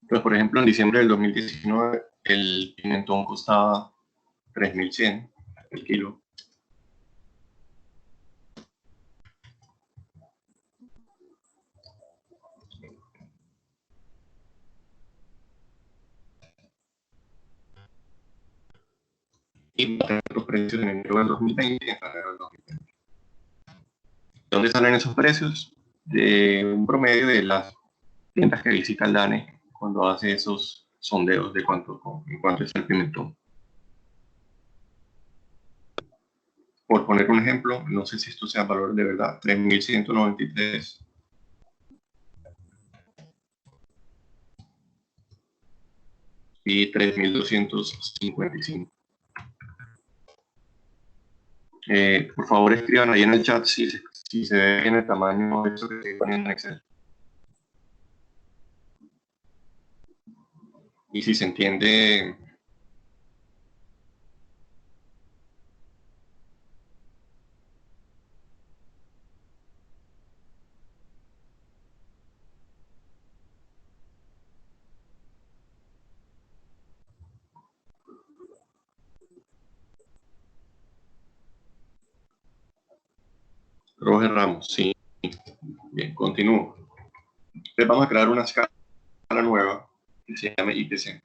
Entonces, por ejemplo, en diciembre del 2019, el pimentón costaba 3.100 el kilo. Y para los precios en enero del 2020 y en febrero del 2020. dónde salen esos precios? De un promedio de las tiendas que visita el DANE cuando hace esos sondeos de en cuánto es el pimentón. Por poner un ejemplo, no sé si esto sea valor de verdad, 3.193. Y 3.255. Por favor, escriban ahí en el chat si se ve bien el tamaño de eso que estoy poniendo en Excel. Y si se entiende. Roger Ramos, sí. Bien, continúo. Entonces vamos a crear una escala nueva que se llame IPC.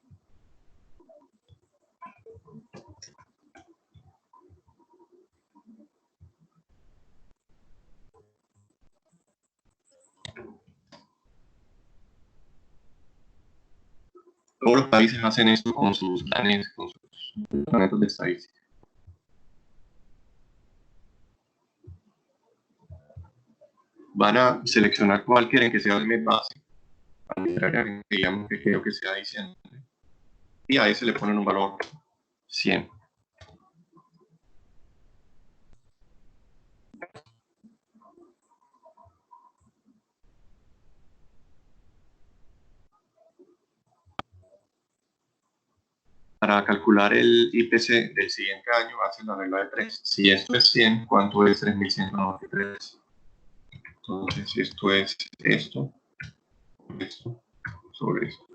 Todos los países hacen esto con sus planes, con sus documentos de estadística. Van a seleccionar cuál quieren que sea el mes base, arbitrariamente, digamos que quiero que sea diciembre, y a ese le ponen un valor 100. Para calcular el IPC del siguiente año, hacen la regla de 3. Si esto es 100, ¿cuánto es 3.193? Entonces, esto es esto, sobre esto.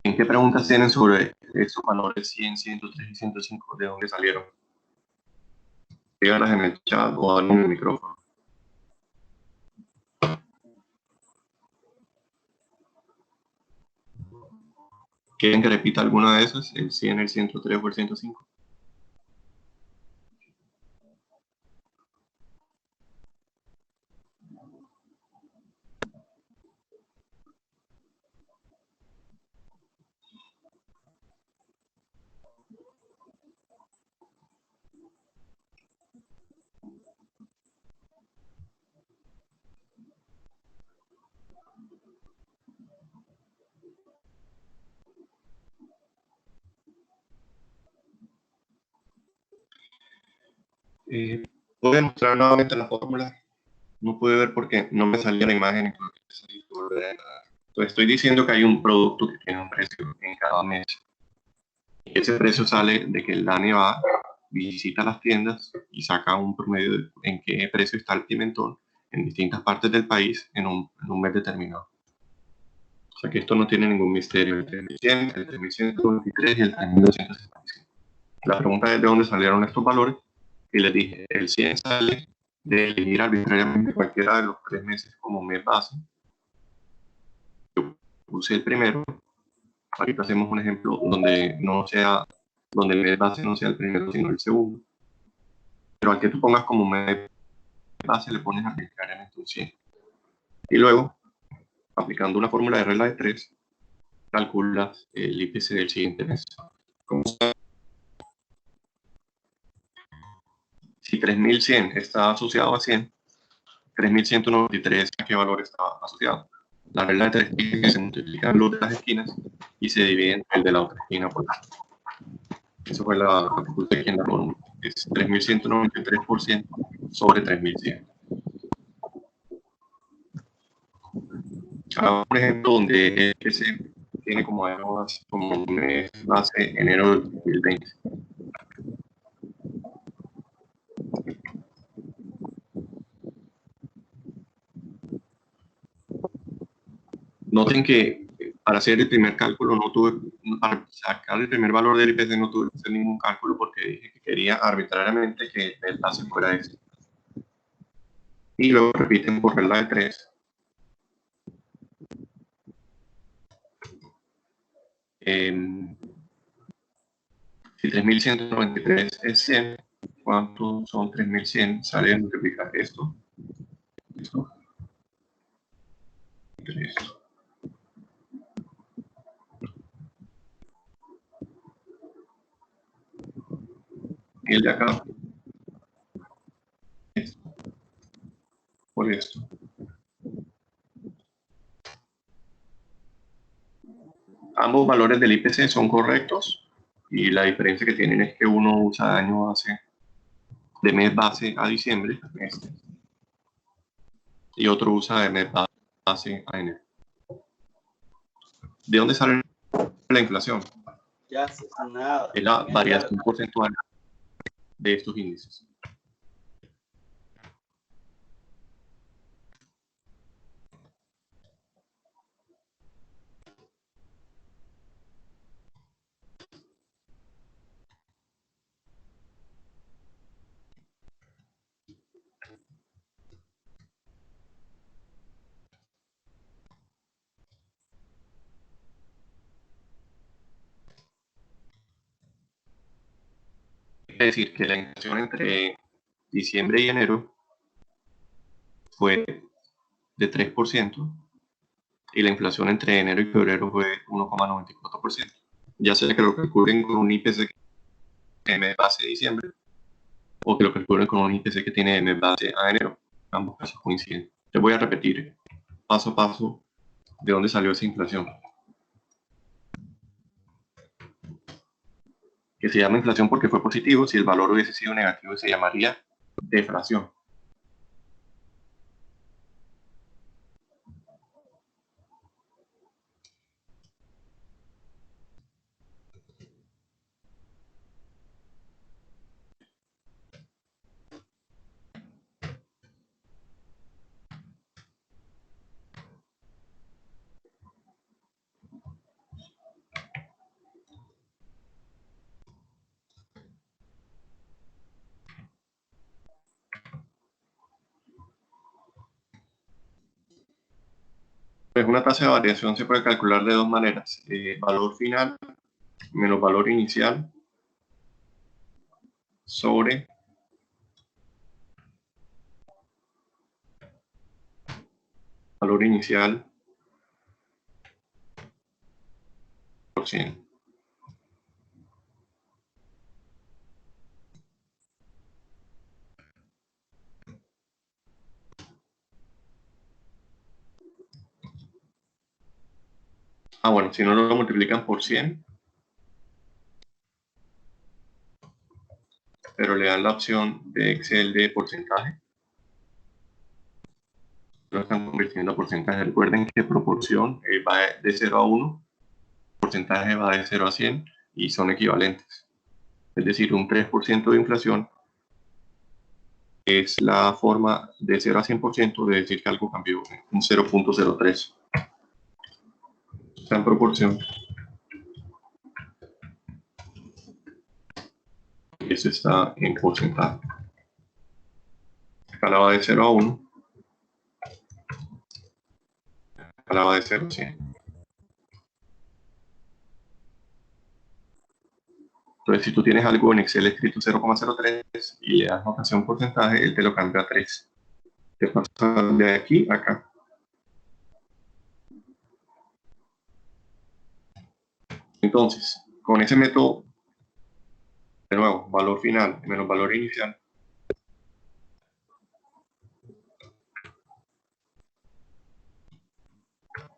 ¿En qué preguntas tienen sobre estos valores 100, 103 y 105? ¿De dónde salieron? Díganlas en el chat o en el micrófono. ¿Quieren que repita alguna de esas? ¿El 100, el 103 o el 105? Voy a mostrar nuevamente la fórmula. No pude ver porque no me salía la imagen. Entonces estoy diciendo que hay un producto que tiene un precio en cada mes. Y ese precio sale de que el DANE va, visita las tiendas y saca un promedio de en qué precio está el pimentón en distintas partes del país en un mes determinado. O sea que esto no tiene ningún misterio. El 3.100, el 3.123 y el 3.255. La pregunta es de dónde salieron estos valores. Y les dije, el 100 sale de elegir arbitrariamente cualquiera de los 3 meses como mes base. Yo puse el primero. Ahorita hacemos un ejemplo donde el mes base no sea el primero, sino el segundo. Pero al que tú pongas como mes base le pones arbitrariamente un 100. Y luego, aplicando una fórmula de regla de 3, calculas el IPC del siguiente mes. Si 3.100 está asociado a 100, 3.193, ¿a qué valor está asociado? La regla de 3 dice que se multiplican los de las esquinas y se dividen el de la otra esquina por la. Eso fue la que puse aquí en la fórmula. Es 3.193% sobre 3.100. Ahora, por ejemplo, donde el IPC tiene como además como un mes base enero del 2020. Noten que para hacer el primer cálculo para sacar el primer valor del IPC no tuve que hacer ningún cálculo porque dije que quería arbitrariamente que el base fuera ese. Y luego repiten por regla de 3. Si 3193 es 100, ¿cuántos son 3100? Sale a multiplicar esto. Esto. Entre esto. Y el de acá. Esto. Por esto. Ambos valores del IPC son correctos y la diferencia que tienen es que uno usa año base de mes base a diciembre, y otro usa de mes base a enero. ¿De dónde sale la inflación? Es la variación porcentual de estos índices. Es decir, que la inflación entre diciembre y enero fue de 3% y la inflación entre enero y febrero fue 1,94%. Ya sea que lo calculen con un IPC que tiene mes base de diciembre o que lo calculen con un IPC que tiene mes base a enero. Ambos casos coinciden. Les voy a repetir paso a paso de dónde salió esa inflación. Que se llama inflación porque fue positivo. Si el valor hubiese sido negativo, se llamaría deflación. Pues una tasa de variación se puede calcular de dos maneras. Valor final menos valor inicial sobre valor inicial por 100. Bueno, si no lo multiplican por 100, pero le dan la opción de Excel de porcentaje, lo están convirtiendo a porcentaje. Recuerden que proporción va de 0 a 1, porcentaje va de 0 a 100 y son equivalentes. Es decir, un 3% de inflación es la forma de 0 a 100% de decir que algo cambió, un 0.03. Está en proporción. Y eso está en porcentaje. Acá la va de 0 a 1. Acá la va de 0 a 100. Entonces, si tú tienes algo en Excel escrito 0,03 y le das notación porcentaje, él te lo cambia a 3. Te pasa de aquí a acá. Entonces, con ese método, de nuevo, valor final menos valor inicial,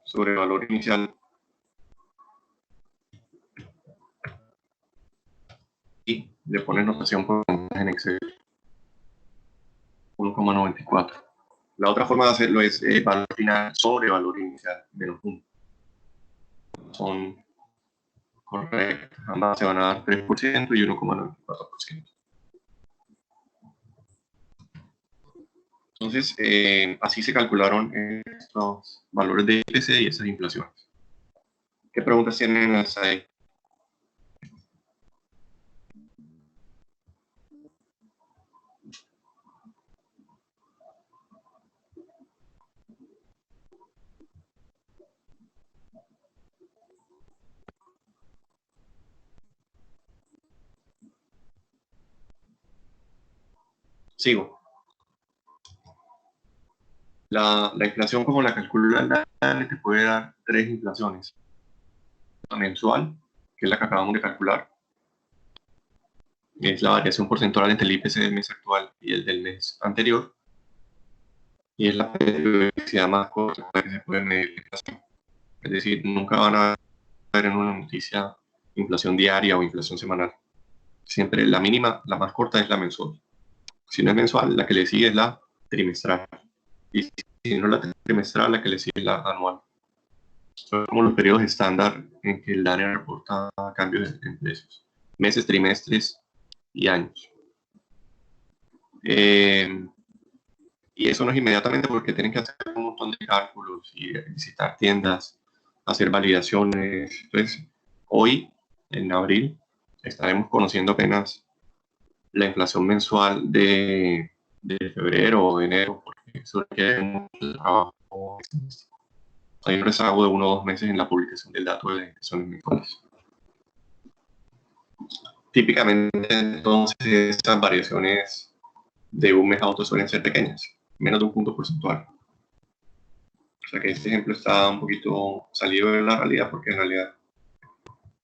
sobre valor inicial y le pones notación por en Excel 1,94. La otra forma de hacerlo es valor final sobre valor inicial menos 1. Son correctas. Ambas se van a dar 3% y 1,94%. Entonces, así se calcularon estos valores de IPC y esas inflaciones. ¿Qué preguntas tienen hasta ahí? Sigo. La inflación, como la calcula la DANE, te puede dar 3 inflaciones. La mensual, que es la que acabamos de calcular, es la variación porcentual entre el IPC del mes actual y el del mes anterior, y es la periodicidad más corta que se puede medir la inflación. Es decir, nunca van a ver en una noticia inflación diaria o inflación semanal. Siempre la mínima, la más corta, es la mensual. Si no es mensual, la que le sigue es la trimestral. Y si no la trimestral, la que le sigue es la anual. Son como los periodos estándar en que el DANE reporta cambios en precios. Meses, trimestres y años. Y eso no es inmediatamente porque tienen que hacer un montón de cálculos y visitar tiendas, hacer validaciones. Entonces, hoy, en abril, estaremos conociendo apenas la inflación mensual de febrero o de enero, porque eso requiere mucho trabajo. Hay un rezago de 1 o 2 meses en la publicación del dato de las inflaciones mensuales. Típicamente, entonces, esas variaciones de un mes a otro suelen ser pequeñas, menos de un punto porcentual. O sea que este ejemplo está un poquito salido de la realidad, porque en realidad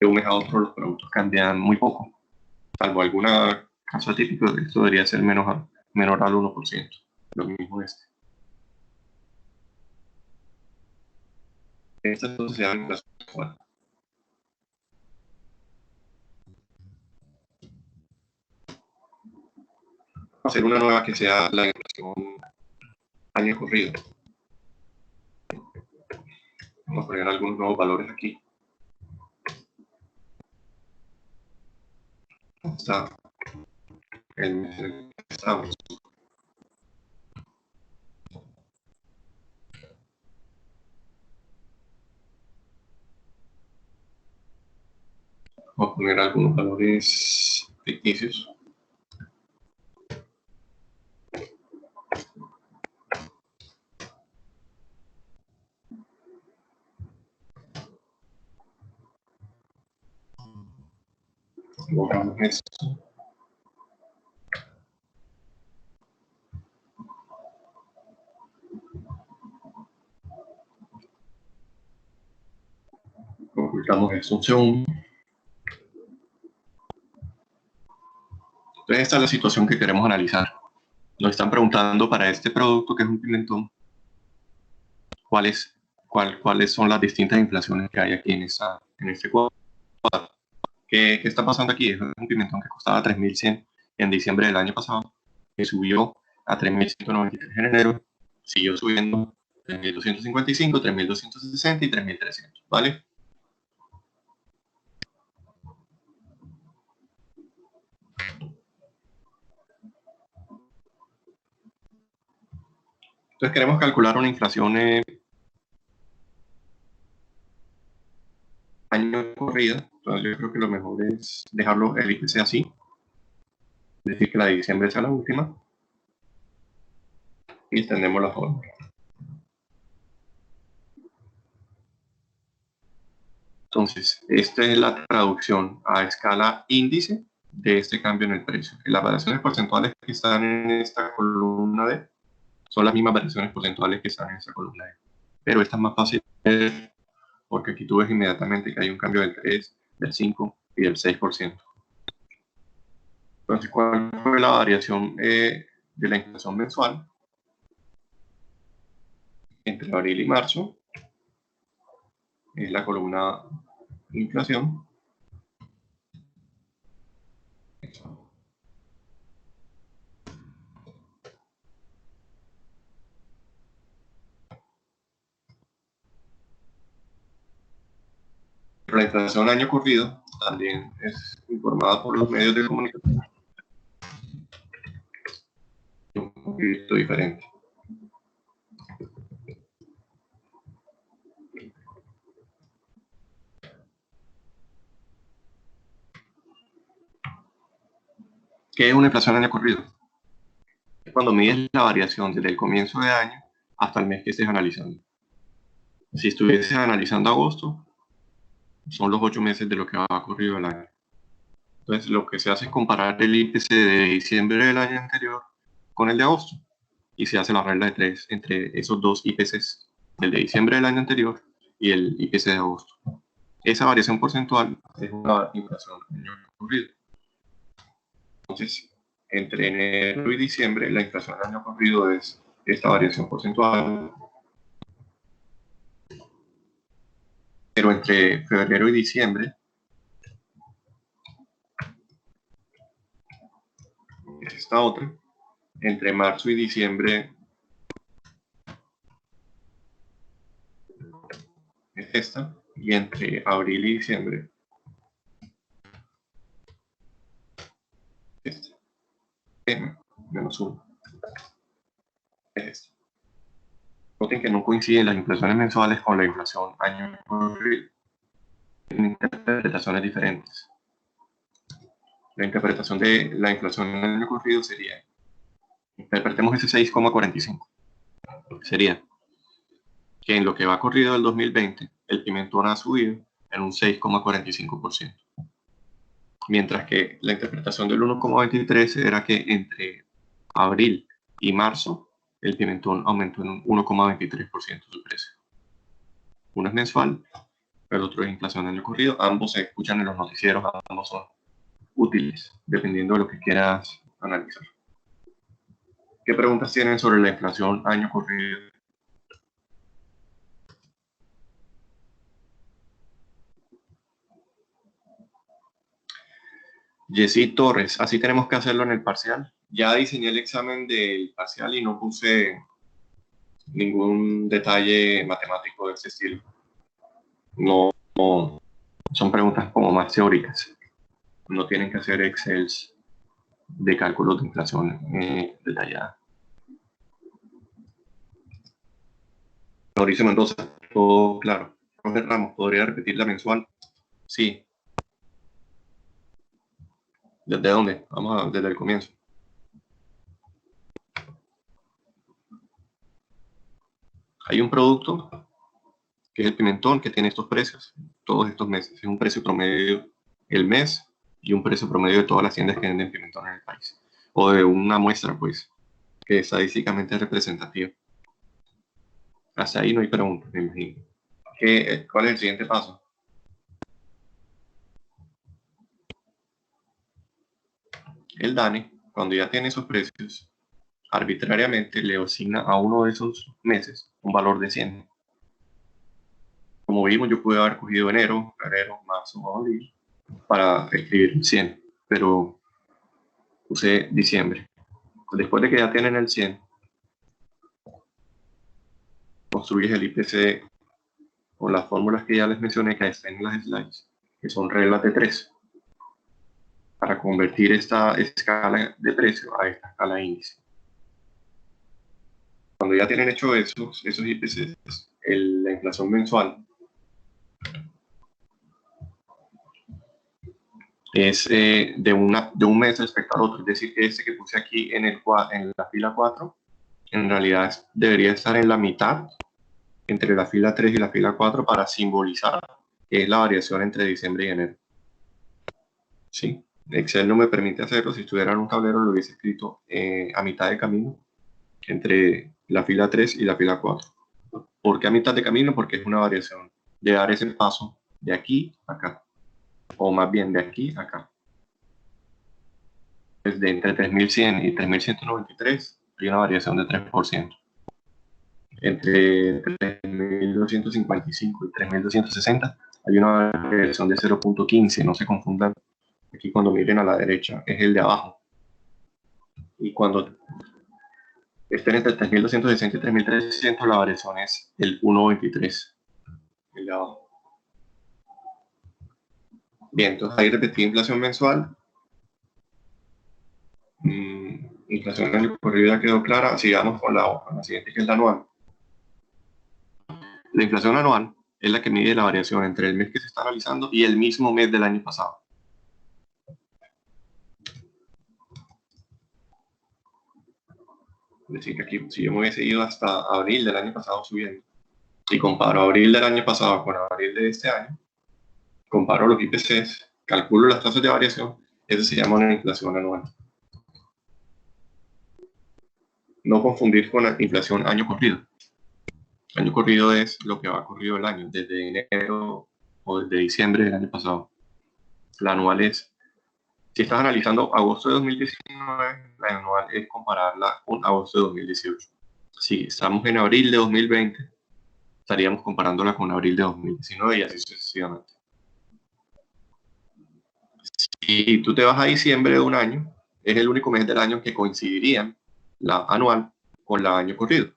de un mes a otro los productos cambian muy poco. Salvo algún caso atípico, esto debería ser menor al 1%. Lo mismo este. Esta entonces se llama inflación mensual. Vamos a hacer una nueva que sea la inflación año corrido. Vamos a poner algunos nuevos valores aquí. Está el mes en el que estamos. Vamos a poner algunos valores ficticios. Borramos esto. Ocultamos esto un segundo. Entonces esta es la situación que queremos analizar. Nos están preguntando para este producto, que es un pimentón, cuáles son las distintas inflaciones que hay aquí en este cuadro. ¿Qué está pasando aquí? Es un pimentón que costaba 3.100 en diciembre del año pasado, que subió a 3.193 en enero, siguió subiendo 3.255, 3.260 y 3.300, ¿vale? Entonces queremos calcular una inflación año corrida. Entonces yo creo que lo mejor es dejarlo el IPC así, es decir, que la de diciembre sea la última, y extendemos la fórmula. Entonces, esta es la traducción a escala índice de este cambio en el precio. Las variaciones porcentuales que están en esta columna D son las mismas variaciones porcentuales que están en esta columna D. Pero esta es más fácil porque aquí tú ves inmediatamente que hay un cambio del 3, del 5 y del 6%. Entonces, ¿cuál fue la variación de la inflación mensual entre abril y marzo? Es la columna inflación. la inflación del año corrido también es informada por los medios de comunicación. Un poquito diferente. ¿Qué es una inflación del año corrido? Es cuando mides la variación desde el comienzo de año hasta el mes que estés analizando. Si estuvieses analizando agosto, son los 8 meses de lo que ha corrido el año. Entonces, lo que se hace es comparar el IPC de diciembre del año anterior con el de agosto. Y se hace la regla de 3 entre esos dos IPCs, el de diciembre del año anterior y el IPC de agosto. Esa variación porcentual es una inflación del año corrido. Entonces, entre enero y diciembre, la inflación del año corrido es esta variación porcentual. Pero entre febrero y diciembre, es esta otra. Entre marzo y diciembre, es esta. Y entre abril y diciembre, es esta. M-1 es esta. Noten que no coinciden las inflaciones mensuales con la inflación año corrido. Tienen interpretaciones diferentes. La interpretación de la inflación en el año corrido sería, interpretemos ese 6,45. Sería que en lo que va corrido del 2020, el pimentón ha subido en un 6,45%. Mientras que la interpretación del 1,23 era que entre abril y marzo, el pimentón aumentó en un 1,23% su precio. Uno es mensual, el otro es inflación del año corrido. Ambos se escuchan en los noticieros, ambos son útiles, dependiendo de lo que quieras analizar. ¿Qué preguntas tienen sobre la inflación año corrido? Jessy Torres, así tenemos que hacerlo en el parcial. Ya diseñé el examen del parcial y no puse ningún detalle matemático de ese estilo. No, son preguntas como más teóricas. No tienen que hacer Excels de cálculos de inflación detallada. Mauricio Mendoza, todo claro. Jorge Ramos, ¿podría repetir la mensual? Sí. ¿Desde dónde? Desde el comienzo. Hay un producto que es el pimentón, que tiene estos precios todos estos meses. Es un precio promedio el mes y un precio promedio de todas las tiendas que venden pimentón en el país. O de una muestra, pues, que estadísticamente es representativa. Hasta ahí no hay preguntas, me imagino. ¿Cuál es el siguiente paso? El DANE, cuando ya tiene esos precios, arbitrariamente le asigna a uno de esos meses un valor de 100. Como vimos, yo pude haber cogido enero, febrero, marzo o abril para escribir 100, pero puse diciembre. Después de que ya tienen el 100, construyes el IPC con las fórmulas que ya les mencioné que están en las slides, que son reglas de 3, para convertir esta escala de precio a esta escala de índice. Cuando ya tienen hecho esos IPCs, la inflación mensual es de un mes respecto al otro. Es decir, que este que puse aquí en la fila 4, en realidad debería estar en la mitad entre la fila 3 y la fila 4 para simbolizar que es la variación entre diciembre y enero. ¿Sí? Excel no me permite hacerlo. Si estuviera en un tablero lo hubiese escrito a mitad de camino entre la fila 3 y la fila 4. ¿Por qué a mitad de camino? Porque es una variación de dar ese paso de aquí a acá, o más bien de aquí a acá. Desde entre 3100 y 3193 hay una variación de 3%. Entre 3255 y 3260 hay una variación de 0.15. No se confundan. Aquí cuando miren a la derecha es el de abajo. Y cuando estén entre 3260 y 3300 la variación es el 1.23. El de abajo. Bien, entonces ahí repetí inflación mensual. Inflación en el corrido ya quedó clara. Sigamos con la siguiente, que es la anual. La inflación anual es la que mide la variación entre el mes que se está analizando y el mismo mes del año pasado. Es decir, que aquí, si yo me hubiese ido hasta abril del año pasado subiendo y comparo abril del año pasado con abril de este año, comparo los IPCs, calculo las tasas de variación, eso se llama una inflación anual. No confundir con la inflación año corrido. Año corrido es lo que va corrido el año, desde enero o desde diciembre del año pasado. La anual es, si estás analizando agosto de 2019, la anual es compararla con agosto de 2018. Si estamos en abril de 2020, estaríamos comparándola con abril de 2019 y así sucesivamente. Si tú te vas a diciembre de un año, es el único mes del año que coincidirían la anual con la año corrido.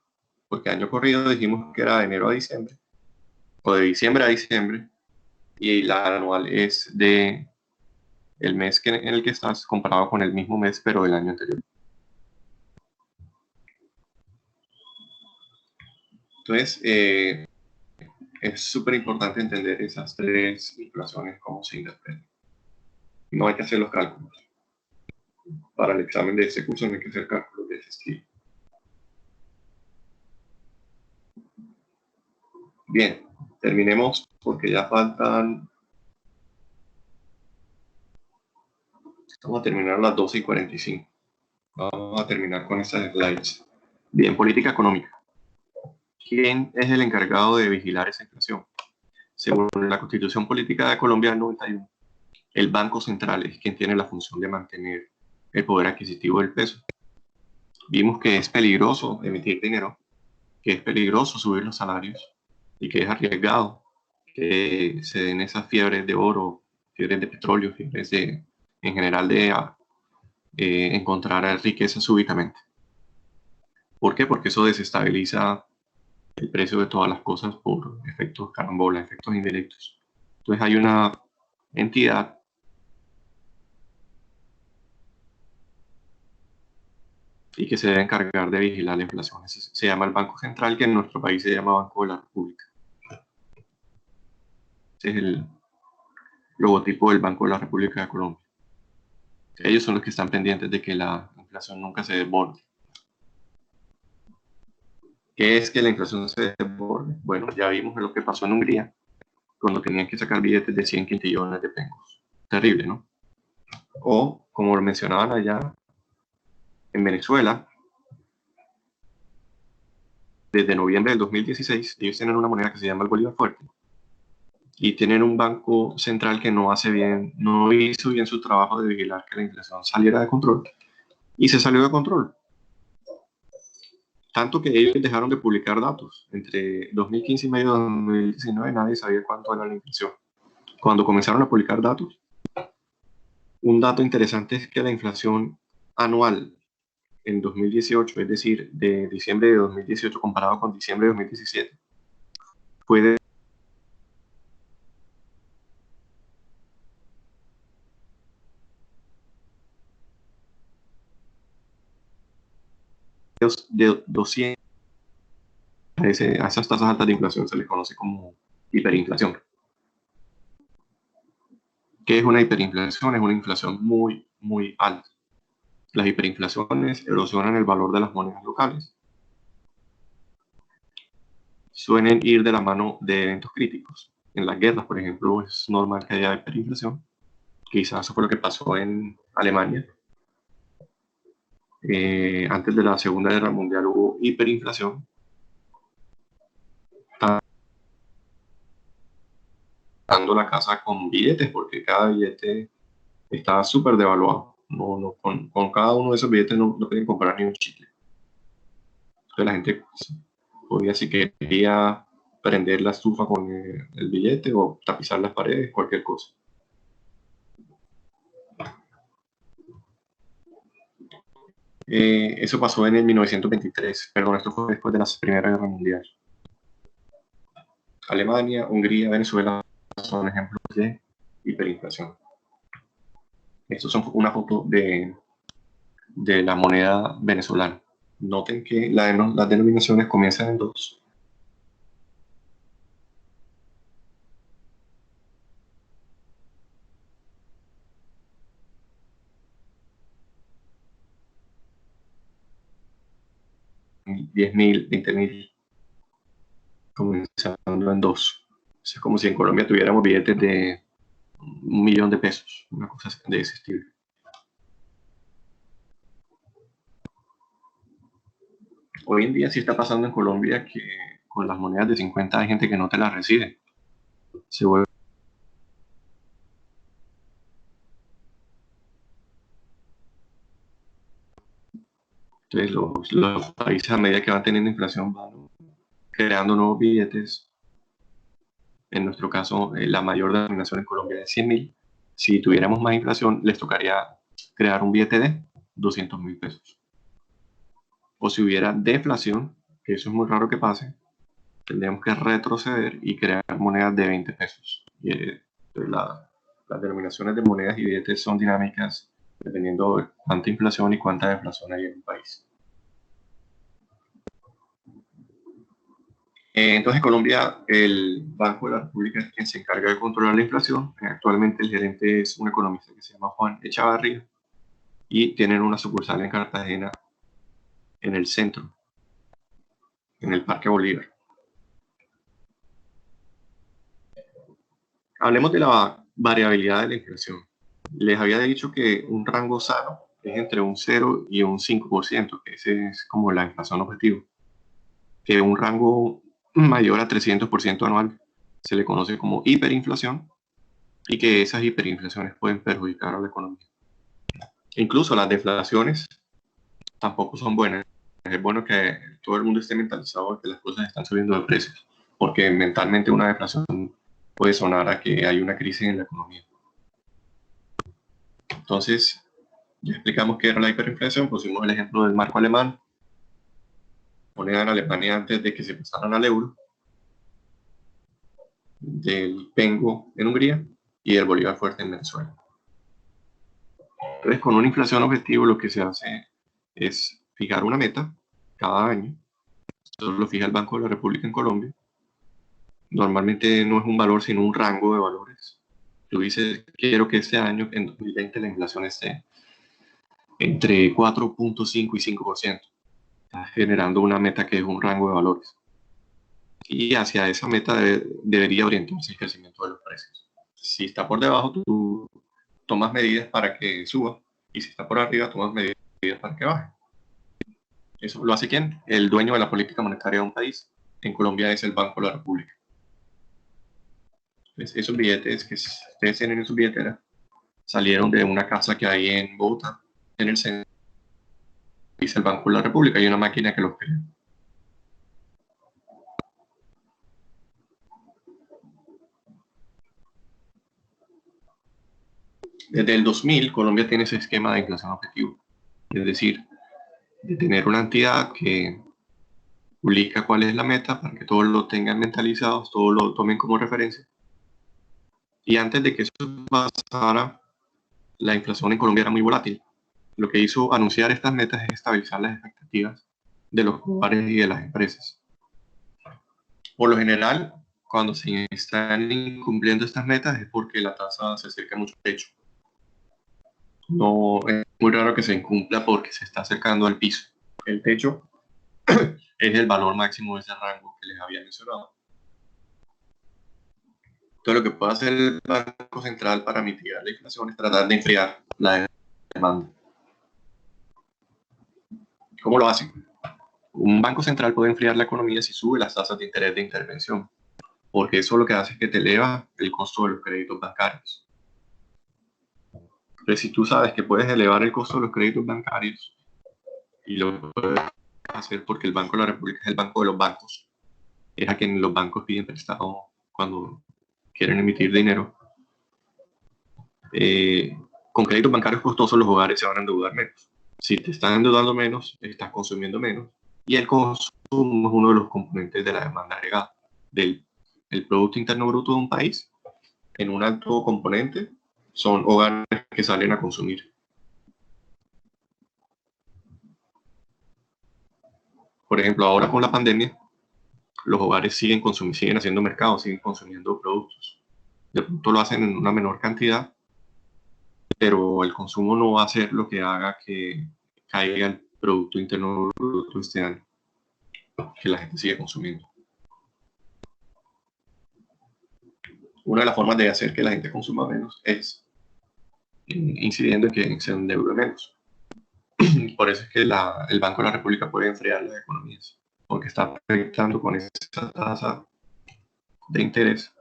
Porque año corrido dijimos que era de enero a diciembre, o de diciembre a diciembre, y la anual es de el mes en el que estás comparado con el mismo mes, pero del año anterior. Entonces, es súper importante entender esas tres inflaciones, cómo se interpretan. No hay que hacer los cálculos. Para el examen de este curso no hay que hacer cálculos de ese estilo. Bien, terminemos porque ya faltan... Vamos a terminar a las 12:45. Vamos a terminar con estas slides. Bien, política económica. ¿Quién es el encargado de vigilar esa inflación? Según la Constitución Política de Colombia del 91, el Banco Central es quien tiene la función de mantener el poder adquisitivo del peso. Vimos que es peligroso emitir dinero, que es peligroso subir los salarios y que es arriesgado que se den esas fiebres de oro, fiebres de petróleo, fiebres de, en general de encontrar riqueza súbitamente. ¿Por qué? Porque eso desestabiliza el precio de todas las cosas por efectos carambola, efectos indirectos. Entonces hay una entidad y que se debe encargar de vigilar la inflación. Se llama el Banco Central, que en nuestro país se llama Banco de la República. Ese es el logotipo del Banco de la República de Colombia. Ellos son los que están pendientes de que la inflación nunca se desborde. ¿Qué es que la inflación se desborde? Bueno, ya vimos lo que pasó en Hungría, cuando tenían que sacar billetes de 100 quintillones de pesos. Terrible, ¿no? O, como lo mencionaban allá, en Venezuela, desde noviembre del 2016, ellos tienen una moneda que se llama el Bolívar Fuerte. Y tienen un banco central que no hizo bien su trabajo de vigilar que la inflación saliera de control. Y se salió de control. Tanto que ellos dejaron de publicar datos. Entre 2015 y medio de 2019 nadie sabía cuánto era la inflación. Cuando comenzaron a publicar datos, un dato interesante es que la inflación anual en 2018, es decir, de diciembre de 2018 comparado con diciembre de 2017, fue de de 200. A esas tasas altas de inflación se les conoce como hiperinflación. ¿Qué es una hiperinflación? Es una inflación muy, muy alta. Las hiperinflaciones erosionan el valor de las monedas locales. Suelen ir de la mano de eventos críticos. En las guerras, por ejemplo, es normal que haya hiperinflación. Quizás eso fue lo que pasó en Alemania. Antes de la Segunda Guerra Mundial hubo hiperinflación. Dando la casa con billetes, porque cada billete estaba súper devaluado. Con cada uno de esos billetes no podían comprar ni un chicle. Entonces la gente podía, si quería, prender la estufa con el billete o tapizar las paredes, cualquier cosa. Eso pasó en el 1923, perdón, esto fue después de la Primera Guerra Mundial. Alemania, Hungría, Venezuela son ejemplos de hiperinflación. inflación. Estos son una foto de la moneda venezolana. Noten que las denominaciones comienzan en 2. $10.000, $20.000, comenzando en 2. Es como si en Colombia tuviéramos billetes de $1.000.000, una cosa de ese estilo. Hoy en día sí está pasando en Colombia que con las monedas de 50 hay gente que no te las recibe. Se vuelve. Entonces los países a medida que van teniendo inflación van creando nuevos billetes. En nuestro caso, la mayor denominación en Colombia es 100.000. Si tuviéramos más inflación, les tocaría crear un billete de $200.000. O si hubiera deflación, que eso es muy raro que pase, tendríamos que retroceder y crear monedas de 20 pesos. Y, las denominaciones de monedas y billetes son dinámicas dependiendo de cuánta inflación y cuánta deflación hay en un país. Entonces, en Colombia, el Banco de la República es quien se encarga de controlar la inflación. Actualmente el gerente es un economista que se llama Juan Echavarría y tienen una sucursal en Cartagena, en el centro, en el Parque Bolívar. Hablemos de la variabilidad de la inflación. Les había dicho que un rango sano es entre un 0 y un 5%, que ese es como la inflación objetivo. Que un rango mayor a 300% anual se le conoce como hiperinflación y que esas hiperinflaciones pueden perjudicar a la economía. Incluso las deflaciones tampoco son buenas. Es bueno que todo el mundo esté mentalizado de que las cosas están subiendo de precios, porque mentalmente una deflación puede sonar a que hay una crisis en la economía. Entonces, ya explicamos qué era la hiperinflación, pusimos el ejemplo del marco alemán, moneda en Alemania antes de que se pasaran al euro, del pengo en Hungría y del bolívar fuerte en Venezuela. Entonces, con una inflación objetivo lo que se hace es fijar una meta cada año. Eso lo fija el Banco de la República en Colombia. Normalmente no es un valor, sino un rango de valores. Tú dices, quiero que este año, en 2020, la inflación esté entre 4.5 y 5%. Está generando una meta que es un rango de valores. Y hacia esa meta debería orientarse el crecimiento de los precios. Si está por debajo, tú tomas medidas para que suba. Y si está por arriba, tomas medidas para que baje. ¿Eso lo hace quién? El dueño de la política monetaria de un país. En Colombia es el Banco de la República. Pues esos billetes que ustedes tienen en su billetera salieron de una casa que hay en Bogotá, en el centro. Dice el Banco de la República, hay una máquina que los crea. Desde el 2000, Colombia tiene ese esquema de inflación objetivo. Es decir, de tener una entidad que publica cuál es la meta para que todos lo tengan mentalizados, todos lo tomen como referencia. Y antes de que eso pasara, la inflación en Colombia era muy volátil. Lo que hizo anunciar estas metas es estabilizar las expectativas de los hogares y de las empresas. Por lo general, cuando se están incumpliendo estas metas es porque la tasa se acerca mucho al techo. No es muy raro que se incumpla porque se está acercando al piso. El techo es el valor máximo de ese rango que les había mencionado. Entonces, lo que puede hacer el Banco Central para mitigar la inflación es tratar de enfriar la demanda. ¿Cómo lo hace? Un banco central puede enfriar la economía si sube las tasas de interés de intervención, porque eso lo que hace es que te eleva el costo de los créditos bancarios. Pero si tú sabes que puedes elevar el costo de los créditos bancarios, y lo puedes hacer porque el Banco de la República es el banco de los bancos, es a quien los bancos piden prestado cuando quieren emitir dinero. Con créditos bancarios costosos los hogares se van a endeudar menos. Si te están endeudando menos, estás consumiendo menos. Y el consumo es uno de los componentes de la demanda agregada del Producto Interno Bruto de un país. En un alto componente son hogares que salen a consumir. Por ejemplo, ahora con la pandemia, los hogares siguen haciendo mercado, siguen consumiendo productos. De pronto lo hacen en una menor cantidad, pero el consumo no va a ser lo que haga que caiga el Producto Interno Bruto este año, que la gente sigue consumiendo. Una de las formas de hacer que la gente consuma menos es incidiendo en que se endeude menos. Por eso es que el Banco de la República puede enfriar las economías, porque está proyectando con esa tasa de interés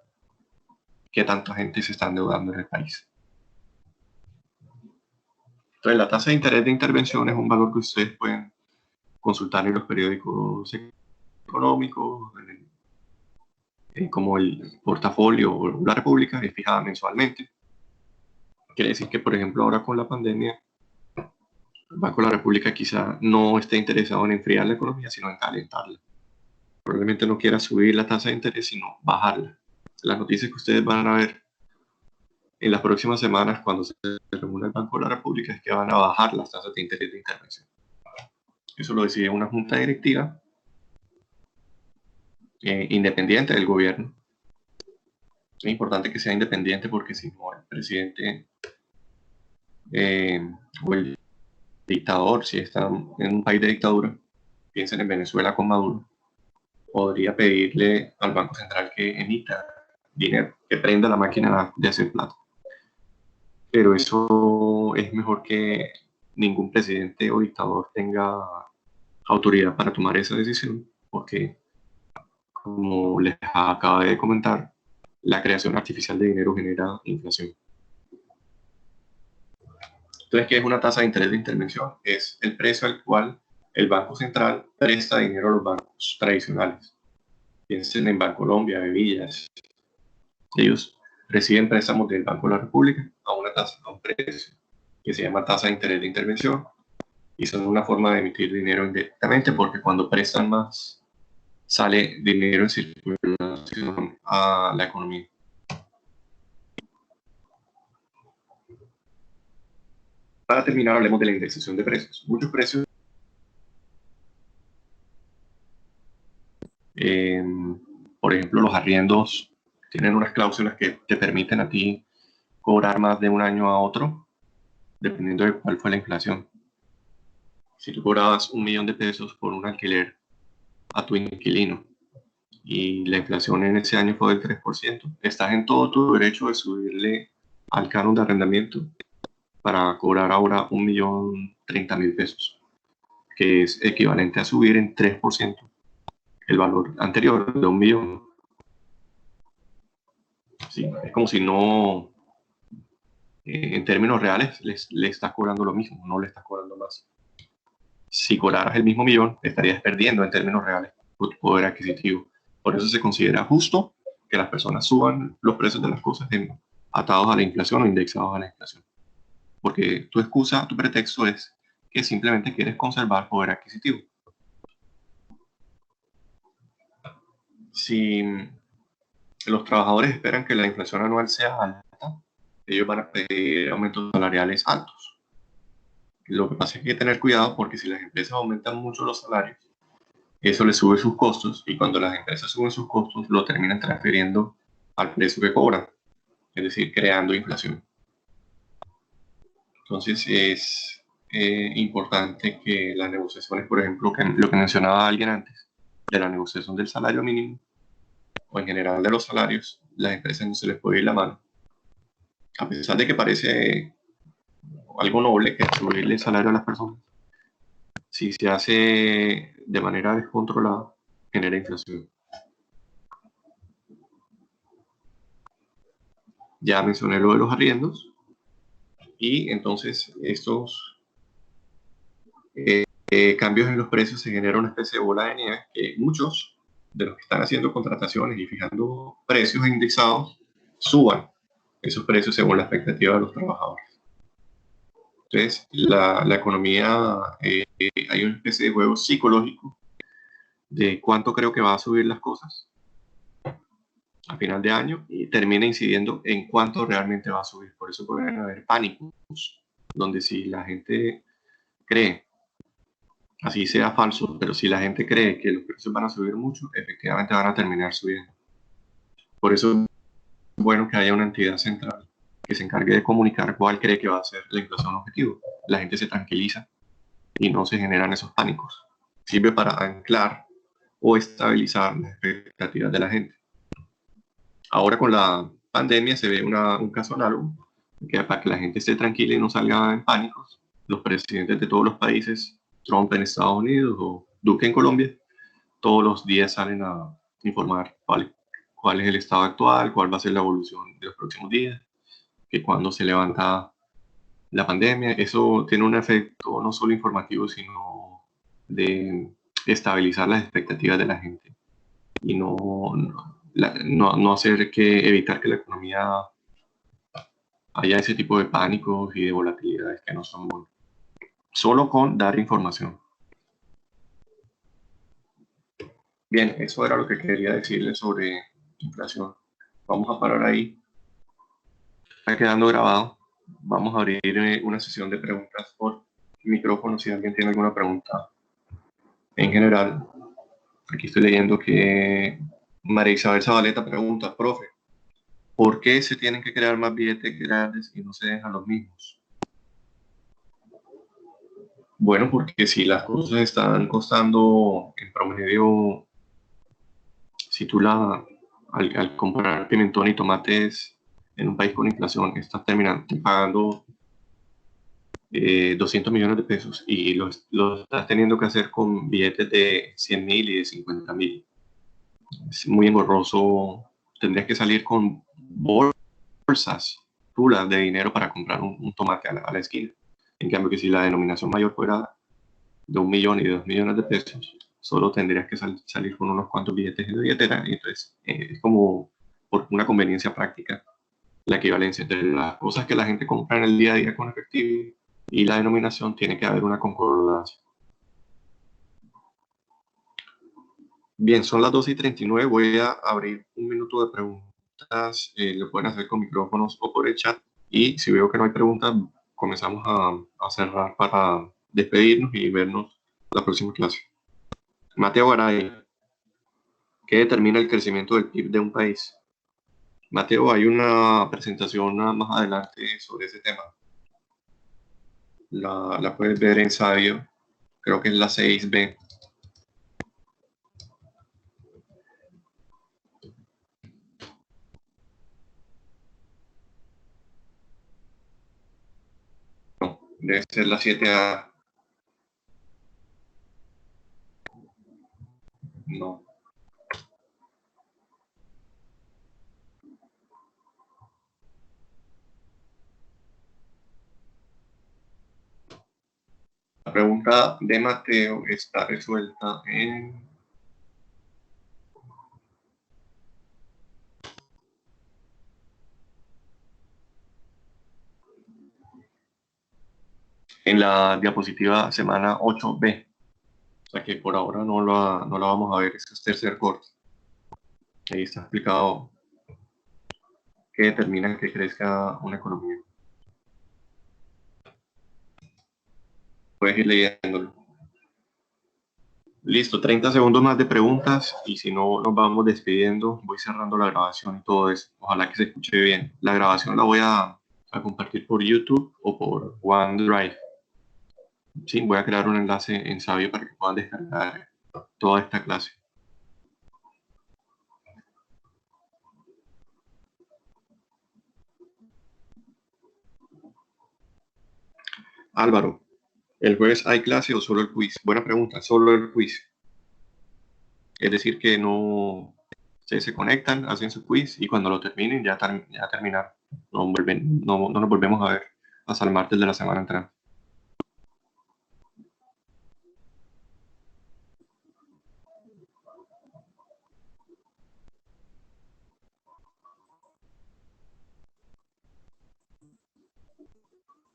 que tanta gente se está endeudando en el país. Entonces, la tasa de interés de intervención es un valor que ustedes pueden consultar en los periódicos económicos, como el portafolio o la República, es fijada mensualmente. Quiere decir que, por ejemplo, ahora con la pandemia, el Banco de la República quizá no esté interesado en enfriar la economía, sino en calentarla. Probablemente no quiera subir la tasa de interés, sino bajarla. Las noticias que ustedes van a ver en las próximas semanas cuando se reúna el Banco de la República es que van a bajar las tasas de interés de intervención. Eso lo decide una junta directiva independiente del gobierno. Es importante que sea independiente porque si no el presidente o el dictador, si está en un país de dictadura, piensen en Venezuela con Maduro, podría pedirle al Banco Central que emita dinero, que prenda la máquina de hacer plata. Pero eso es mejor que ningún presidente o dictador tenga autoridad para tomar esa decisión, porque, como les acabo de comentar, la creación artificial de dinero genera inflación. Entonces, ¿qué es una tasa de interés de intervención? Es el precio al cual el Banco Central presta dinero a los bancos tradicionales. Piensen en Bancolombia, Bevillas. Ellos reciben préstamos del Banco de la República a una tasa, a un precio que se llama tasa de interés de intervención, y son una forma de emitir dinero indirectamente porque cuando prestan más sale dinero en circulación a la economía. Para terminar, hablemos de la indexación de precios. Muchos precios, por ejemplo, los arriendos tienen unas cláusulas que te permiten a ti cobrar más de un año a otro, dependiendo de cuál fue la inflación. Si tú cobrabas 1.000.000 de pesos por un alquiler a tu inquilino y la inflación en ese año fue del 3%, estás en todo tu derecho de subirle al canon de arrendamiento para cobrar ahora 1.030.000 pesos, que es equivalente a subir en 3% el valor anterior de 1.000.000. Sí, es como si no, en términos reales, le estás cobrando lo mismo, no le estás cobrando más. Si cobraras el mismo millón, estarías perdiendo en términos reales tu poder adquisitivo. Por eso se considera justo que las personas suban los precios de las cosas atados a la inflación o indexados a la inflación. Porque tu excusa, tu pretexto es que simplemente quieres conservar poder adquisitivo. Si los trabajadores esperan que la inflación anual sea alta, ellos van a pedir aumentos salariales altos. Lo que pasa es que hay que tener cuidado porque si las empresas aumentan mucho los salarios, eso les sube sus costos, y cuando las empresas suben sus costos, lo terminan transfiriendo al precio que cobran, es decir, creando inflación. Entonces es importante que las negociaciones, por ejemplo, lo que mencionaba alguien antes, de la negociación del salario mínimo, o en general de los salarios, las empresas no se les puede ir la mano. A pesar de que parece algo noble que subirle el salario a las personas, si se hace de manera descontrolada, genera inflación. Ya mencioné lo de los arriendos, y entonces estos cambios en los precios se genera una especie de bola de nieve que muchos de los que están haciendo contrataciones y fijando precios indexados suban esos precios según la expectativa de los trabajadores. Entonces, la economía, hay una especie de juego psicológico de cuánto creo que va a subir las cosas. a final de año y termina incidiendo en cuánto realmente va a subir. Por eso pueden haber pánicos, donde si la gente cree, así sea falso, pero si la gente cree que los precios van a subir mucho, efectivamente van a terminar subiendo. Por eso es bueno que haya una entidad central que se encargue de comunicar cuál cree que va a ser la inflación objetivo. La gente se tranquiliza y no se generan esos pánicos. Sirve para anclar o estabilizar las expectativas de la gente. Ahora con la pandemia se ve un caso análogo, que para que la gente esté tranquila y no salga en pánicos, los presidentes de todos los países, Trump en Estados Unidos o Duque en Colombia, todos los días salen a informar cuál es el estado actual, cuál va a ser la evolución de los próximos días, que cuando se levanta la pandemia. Eso tiene un efecto no solo informativo, sino de estabilizar las expectativas de la gente y no hacer que evitar que la economía haya ese tipo de pánicos y de volatilidades que no son buenos. Solo con dar información. Bien, eso era lo que quería decirles sobre inflación. Vamos a parar ahí. Está quedando grabado. Vamos a abrir una sesión de preguntas por micrófono si alguien tiene alguna pregunta. En general, aquí estoy leyendo que María Isabel Zabaleta pregunta, profe, ¿por qué se tienen que crear más billetes grandes y no se dejan los mismos? Bueno, porque si las cosas están costando en promedio, si tú al comprar pimentón y tomates en un país con inflación, estás terminando pagando 200 millones de pesos y lo estás teniendo que hacer con billetes de 100.000 y de 50.000. Es muy engorroso. Tendrías que salir con bolsas puras de dinero para comprar un tomate a la esquina. En cambio, que si la denominación mayor fuera de 1 millón y de 2 millones de pesos, solo tendrías que salir con unos cuantos billetes en la billetera. Y entonces es como por una conveniencia práctica la equivalencia entre las cosas que la gente compra en el día a día con efectivo y la denominación. Tiene que haber una concordancia. Bien, son las 12:39. Voy a abrir un minuto de preguntas. Lo pueden hacer con micrófonos o por el chat. Y si veo que no hay preguntas, comenzamos a cerrar para despedirnos y vernos la próxima clase. Mateo Garay, ¿qué determina el crecimiento del PIB de un país? Mateo, hay una presentación más adelante sobre ese tema. La puedes ver en Sabio, creo que es la 6B. No, debe ser la 7A. No. La pregunta de Mateo está resuelta en la diapositiva semana 8B. O sea que por ahora no la vamos a ver, es tercer corte. Ahí está explicado qué determina que crezca una economía. Puedes ir leyéndolo. Listo, 30 segundos más de preguntas y si no nos vamos despidiendo, voy cerrando la grabación y todo eso. Ojalá que se escuche bien. La grabación la voy a compartir por YouTube o por OneDrive. Sí, voy a crear un enlace en Sabio para que puedan descargar toda esta clase. Álvaro, ¿el jueves hay clase o solo el quiz? Buena pregunta, solo el quiz. Es decir, que no se conectan, hacen su quiz y cuando lo terminen ya terminaron. No nos volvemos a ver hasta el martes de la semana entrante.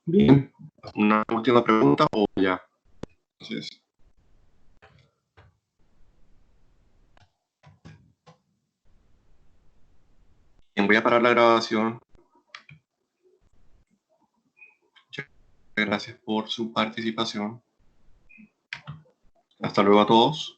Bien, una última pregunta o ya. Entonces, voy a parar la grabación. Muchas gracias por su participación. Hasta luego a todos.